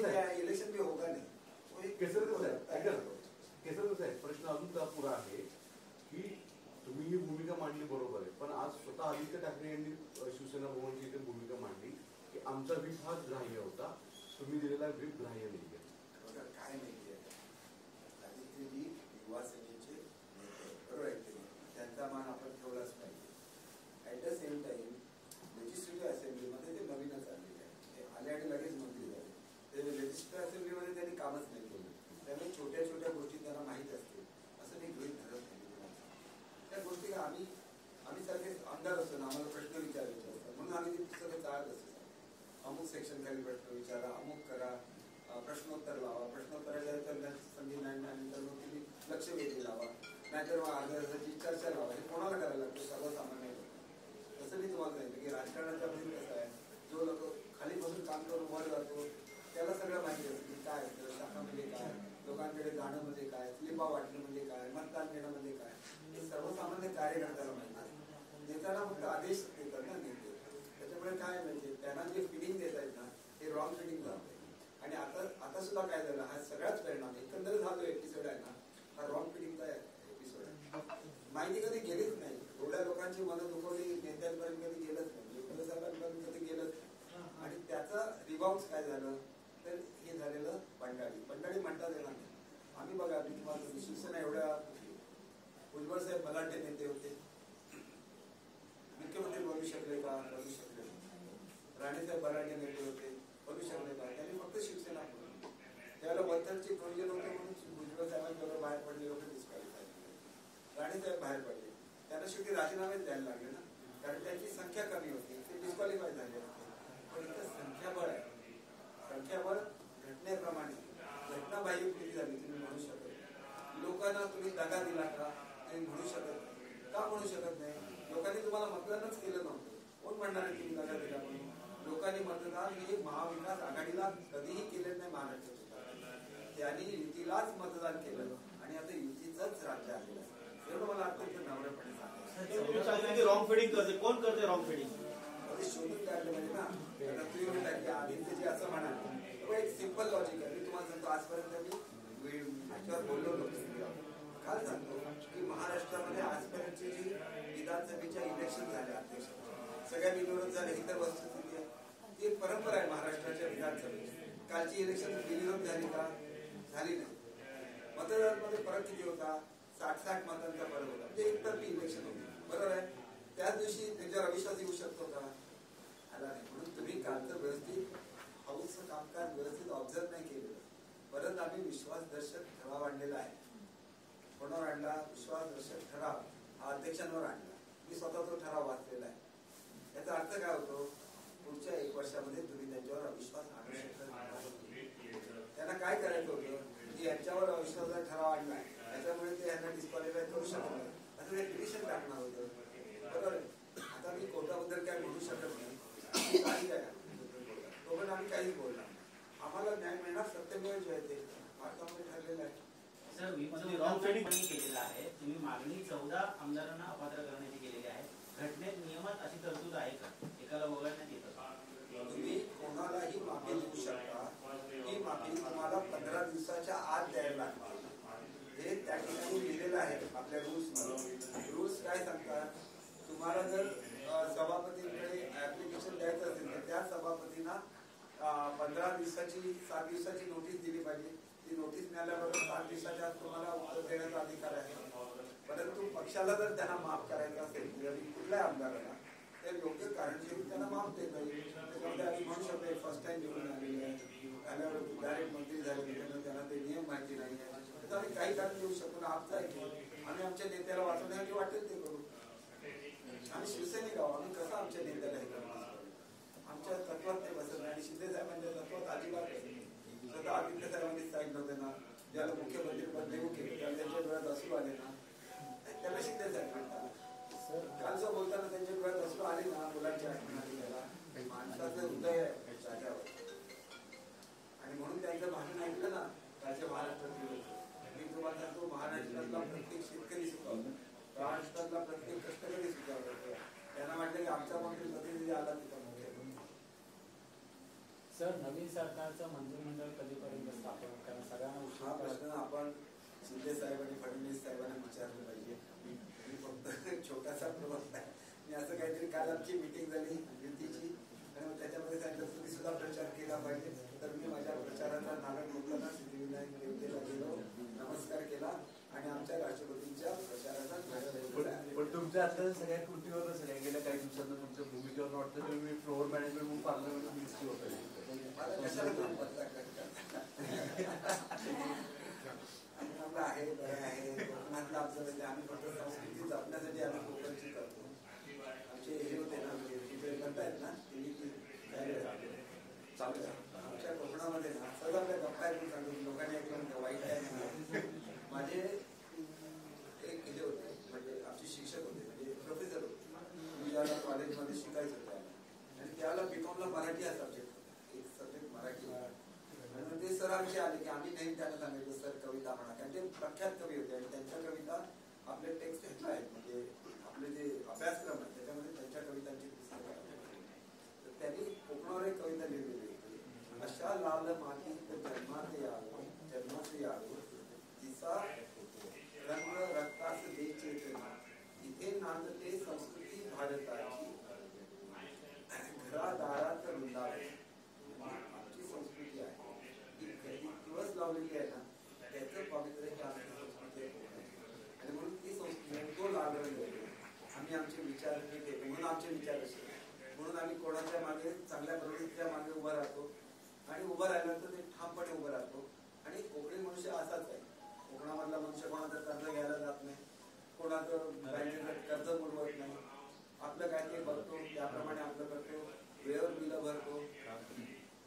Speaker 1: नाही इलेक्शन भी होगा नाही।
Speaker 4: केसरकर साहेब, प्रश्न अजून का पुरा आहे की तुम्ही ही भूमिका मांडली बरोबर आहे, पण आज स्वतः आदित्य ठाकरे यांनी शिवसेना भवनची इथे भूमिका मांडली की आमचा व्हीप हा ग्राह्य होता, तुम्ही दिलेला व्हीप ग्राह्य नाही आहे।
Speaker 1: काय नाही आहे, आदित्यजी युवा सेनेचे बरोबर आहे, त्यांचा मान आपण ठेवलाच पाहिजे। At the same time legislative असेंब्लीमध्ये ते नवीनच आलेले आहे, ते आले आणि लगेच मंत्री झाले, ते लेजिस्लेटिव्ह असेंब्लीमध्ये त्यांनी कामच नाही केलं, त्यामुळे छोट्या छोट्या गोष्टी त्यांना माहीत असतील असं मी गृहीत धरत नाही। त्या गोष्टी आम्ही सारखे आमदार असतो ना, आम्हाला प्रश्न विचारायचे असतात, म्हणून आम्ही ते पुस्तकं चालत असतो, अमुक सेक्शन खाली प्रश्न विचारा, अमुक करा, प्रश्नोत्तर लावा, प्रश्नोत्तराच्या संधी नाही तर मग तुम्ही लक्ष वेधी लावा, नाहीतर मग अर्ध्या तासाची चर्चा लावा, हे कोणाला करायला लागतं? सर्वसामान्य लोक। तसं मी तुम्हाला सांगितलं की राजकारणाच्या बाबतीत कसं आहे, जो लोक खाली बसून काम करून वर जातो त्याला सगळं माहिती असतं की काय असतं, शाखा म्हणजे काय, लोकांकडे जाणं म्हणजे काय, स्लिपा वाटणं म्हणजे काय, मतदान घेणं म्हणजे काय, हे सर्वसामान्य कार्यकर्त्याला माहिती असतं। नेत्यांना फक्त आदेश देतात ना नेते, त्याच्यामुळे काय म्हणजे त्यांना जे फिडिंग देत आहेत ना ते रॉंग फिडिंग जाते। आणि आता सुद्धा काय झालं, हा सगळ्याच परिणाम एकंदरीत हा जो एपिसोड आहे ना, हा रॉंग फिडिंगचा एपिसोड आहे। माहिती कधी गेलीच नाही, एवढ्या लोकांची मनं दुखवली नेत्यांपर्यंत कधी गेलंच नाही, युवराज साहेबांपर्यंत कधी गेलंच नाही। आणि त्याचा रिबाउंस काय झालं तर हे झालेलं पंडाळी म्हणता येणार नाही। आम्ही बघा, मी तुम्हाला शिवसेना एवढ्या भुजबळ साहेब बलाढ्य नेते होते, मुख्यमंत्री बनू शकले का? बनू शकले नाही। राणेसाहेब बलाढ्य नेते होते, बनू शकले का? त्यांनी फक्त शिवसेना बनवली, त्याला वंथरचे प्रोविजन होते म्हणून भुजबळ साहेबांबरोबर बाहेर पडले लोक डिस्क्वालिफाय झाले, राणेसाहेब बाहेर पडले, त्यांना शेवटी राजीनामेच द्यायला लागले ना, कारण त्यांची संख्या कमी होती, ते डिस्क्वालिफाय झाले होते। पण इथं संख्याबळ आहे, संख्याबळ घटनेप्रमाणे घटनाबाह्य कृती झाली तुम्ही म्हणू शकत नाही। लोकांना तुम्ही दगा दिला का? तुम्ही म्हणू शकत नाही। का म्हणू शकत नाही? लोकांनी तुम्हाला मतदानच केलं नव्हतं, कोण म्हणणार आहे तुम्ही दगा दिला म्हणून? लोकांनी मतदान हे महाविकास आघाडीला कधीही केलेलं नाही महाराष्ट्रात. त्यांनी युतीलाच मतदान केलं आणि आता युतीचंच राज्य आलेलं आहे. एवढं मला अत्यंत नम्रपणे सांगायचं.
Speaker 5: रॉंग फिडिंग करते, कोण करते रॉंग फिडिंग?
Speaker 1: शोधून काढलं म्हणजे ना. आता तुम्ही म्हणता की आधीचे जे असं म्हणाल, एक सिंपल लॉजिक आहे. मी तुम्हाला सांगतो, आजपर्यंत मी ह्याच्यावर बोललो नव्हतो. काल सांगतो की महाराष्ट्रामध्ये आजपर्यंतची जी विधानसभेच्या इलेक्शन झाल्या अध्यक्ष सगळ्या बिनविरोध झाले, ही तर वस्तुस्थिती आहे. ती एक परंपरा आहे महाराष्ट्राच्या विधानसभेची. कालची इलेक्शन बिनविरोध झाली का? झाली नाही. मतदारांमध्ये फरक किती होता? 60-60 मतांचा फरक होता. म्हणजे एकतर्फी इलेक्शन होती, बरोबर आहे. त्याच दिवशी त्यांच्यावर अविश्वास येऊ शकतो का? आला नाही. म्हणून तुम्ही कालचं व्यवस्थित हाऊसचं कामकाज व्यवस्थित ऑब्झर्व नाही केलेलं. परत आम्ही विश्वासदर्शक ठराव आणलेला आहे. कोणावर आणला? विश्वासदर्शक ठराव हा अध्यक्षांवर आणला. मी स्वतः तो ठराव वाचलेला आहे. याचा अर्थ काय होतो? पुढच्या 1 वर्षामध्ये तुम्ही त्यांच्यावर अविश्वास आणू शकता. त्यांना काय करायचं होतं की यांच्यावर अविश्वासाचा ठराव आणला, त्याच्यामुळे ते यांना डिस्क्वालिफाय करू शकत नाही असं ते पिटिशन टाकणार होतं, बरोबर. आता मी कोर्टाबद्दल काय म्हणू शकत नाही, काही काय तो पण आम्ही काहीच बोलणार. आम्हाला न्याय मिळणार, सत्यमेव जयते भारतामध्ये ठरलेलं आहे.
Speaker 2: सर, विपक्षांनी केलेलं आहे. तुम्ही मागणी 14 आमदारांना अपात्र करण्याची केलेली आहे. घटनेत नियमात अशी तरतूद आहे का? एकाला वगळण्यात येतं का?
Speaker 1: तुम्ही कोणालाही माफी देऊ शकता. ही माफी तुम्हाला 15 दिवसाच्या आत द्यायला लागते. हे त्या ठिकाणी लिहिलेलं आहे आपल्या रूल्स. रूल्स काय सांगतात? तुम्हाला जर सभापतींकडे ऍप्लिकेशन द्यायचं असेल तर त्या सभापतींना 15 दिवसाची 7 दिवसाची नोटीस दिली पाहिजे. ती नोटीस मिळाल्याबरोबर 7 दिवसाच्या आत तुम्हाला उत्तर देण्याचा अधिकार आहे. परंतु पक्षाला जर त्यांना माफ करायचं असेल कुठल्याही आमदाराला, तर योग्य कारण घेऊन त्यांना माफ देत नाही. त्याच्यामध्ये आम्ही म्हणू शकतो फर्स्ट टाइम निवडून आलेले आहे, आल्यावर डायरेक्ट मंत्री झाले, त्याच्यामुळे त्यांना ते नियम माहिती नाही आहे, तर आम्ही काही कारण देऊ शकतो. आमचं आहे, आम्ही आमच्या नेत्याला वाचवण्यासाठी वाटेल ते करू. आम्ही शिवसैनिक आहोत, आम्ही कसं आमच्या नेत्याला हे करणार? आमच्या तत्वात ते बसत नाही. आणि शिंदे साहेबांच्या तत्वात अजिबात स्वतः आदित्य साहेबांनी सांगितलं होतं ना, ज्याला मुख्यमंत्री पद देऊ केलं त्याला त्यांच्या डोळ्यात असू आले ना, त्याला शिंदे साहेब म्हणतात. कालचं बोलताना त्यांच्या डोळ्यात असू आले ना, मुलांची आठवण आली त्याला. माणसाचं हृदय आहे जाग्यावर, आणि म्हणून त्यांचं भाषण ऐकलं ना कालच्या महाराष्ट्रातील. मी तुम्हाला सांगतो, महाराष्ट्रातला प्रत्येक शेतकरी सुद्धा, महाराष्ट्रातला प्रत्येक कष्टकरी सुद्धा त्यांना वाटलं की आमचा मंत्री प्रतिनिधी आला तिथं मुख्य.
Speaker 6: सर, नवीन सरकारचं मंत्रिमंडळ कधीपर्यंत स्थापन? कारण सगळ्यांना
Speaker 1: हा प्रश्न आपण शिंदे साहेब आणि फडणवीस साहेबांना विचारलं पाहिजे. मी फक्त छोटासा प्रवास आहे. मी असं काहीतरी, काल आमची मिटिंग झाली युतीची आणि त्याच्यामध्ये सांगितलं तुम्ही सुद्धा प्रचार केला पाहिजे. तर मी माझ्या प्रचाराचा नारळ मोडताना सिद्धिविनायक देवतेला गेलो, नमस्कार केला आणि आमच्या राष्ट्रपतींच्या प्रचाराचा
Speaker 4: पण तुमच्या आता सगळ्या कृतीवर सगळ्या गेल्या काही दिवसांना तुमच्या भूमिकेवर वाटतं तुम्ही फ्लोअर मॅनेजमेंट म्हणून पार्लमेंट मिनिस्ट्री होता.
Speaker 1: आहे बरं आहे. कोकणातलं आमचं म्हणजे आम्ही फक्त संस्कृती जपण्यासाठी आम्ही कोकणची करतो. आमचे हे होते ना, म्हणजे म्हणतायत ना चालू आमच्या कोकणामध्ये ना सहज आपल्या गप्पा ऐकून सांगतो. लोकांनी ऐकलं वाईट आहे. माझे एक हे होते, म्हणजे आमचे शिक्षक होते, म्हणजे प्रोफेसर होते. मी ज्याला कॉलेजमध्ये शिकायचं होतं आणि त्याला बीकॉमला मराठी हा सब्जेक्ट होता, एक सब्जेक्ट मराठी. म्हणून ते सर आमचे आले की आम्ही नेहमी त्यांना सांगायचो सर कविता म्हणा, कारण ते प्रख्यात कवी होते आणि त्यांच्या कविता आपले टेक्स्ट घेतला आहेत, म्हणजे आपले जे अभ्यासक्रम आहे त्याच्यामध्ये त्यांच्या कवितांची पुस्तकं आहेत. तर त्यांनी कोकणावर एक कविता लिहिलेली होती, अशा लाल मातीत जन्मात यावं, जन्मात यावं तिचा रंग रक्तास दे चेतना, इथे नांदते संस्कृती भारताची, घरादारात वृंदावन. आमची संस्कृती आहे ती दिवस लावलेली आहे ना, त्याचं पवित्र हे आमची संस्कृती आहे. आणि म्हणून ती संस्कृती तो लाल रंग आम्ही आमचे विचार केले, म्हणून आमचे विचार असे, म्हणून आम्ही कोणाच्या मागे चांगल्या प्रवृत्तीच्या मागे उभं राहतो आणि उभं राहिल्यानंतर ते ठामपणे उभं राहतो. आणि कोकणी मनुष्य असाच आहे. कोकणामधला मनुष्य कोणाचं कर्ज घ्यायला जात नाही, कोणाचं बँकेचं कर्ज बुडवत नाही, आपलं काय ते बघतो त्याप्रमाणे आपलं करतो, वेळेवर बिलं भरतो.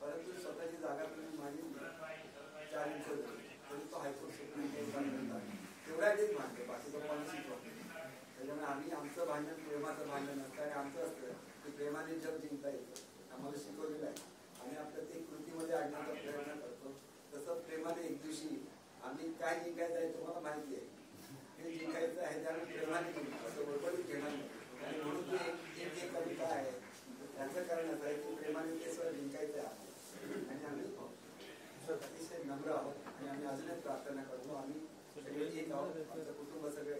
Speaker 1: परंतु स्वतःची जागा तुम्ही मागितली 4 इंच तरी तो हायकोर्ट सुप्रीम कोर्टात तेवढ्याच मानतो, बाकी तो पॉलिसी करतो. त्याच्यामुळे आम्ही आमचं भांडण प्रेमाचं भांडण असतं आणि आमचं असतं की प्रेमाने जग जिंकता येतं आम्हाला शिकवलेलं आहे आणि आपलं ते कृतीमध्ये आणण्याचा प्रयत्न करतो. तसं प्रेमाने एक दिवशी आम्ही काय जिंकायचं आहे तुम्हाला माहिती आहे, हे जिंकायचं आहे ते आम्ही प्रेमाने जिंकतो, असं बडबडीत घेणार नाही. आणि म्हणून ते एक जे कविता आहे त्याचं करण्याचं आहे की प्रेमाने ते सगळं जिंकायचं आहे. आणि आम्ही अतिशय नम्र आहोत आणि आम्ही अजूनच प्रार्थना करतो. आम्ही सगळे एक आहोत, आमचं कुटुंब सगळे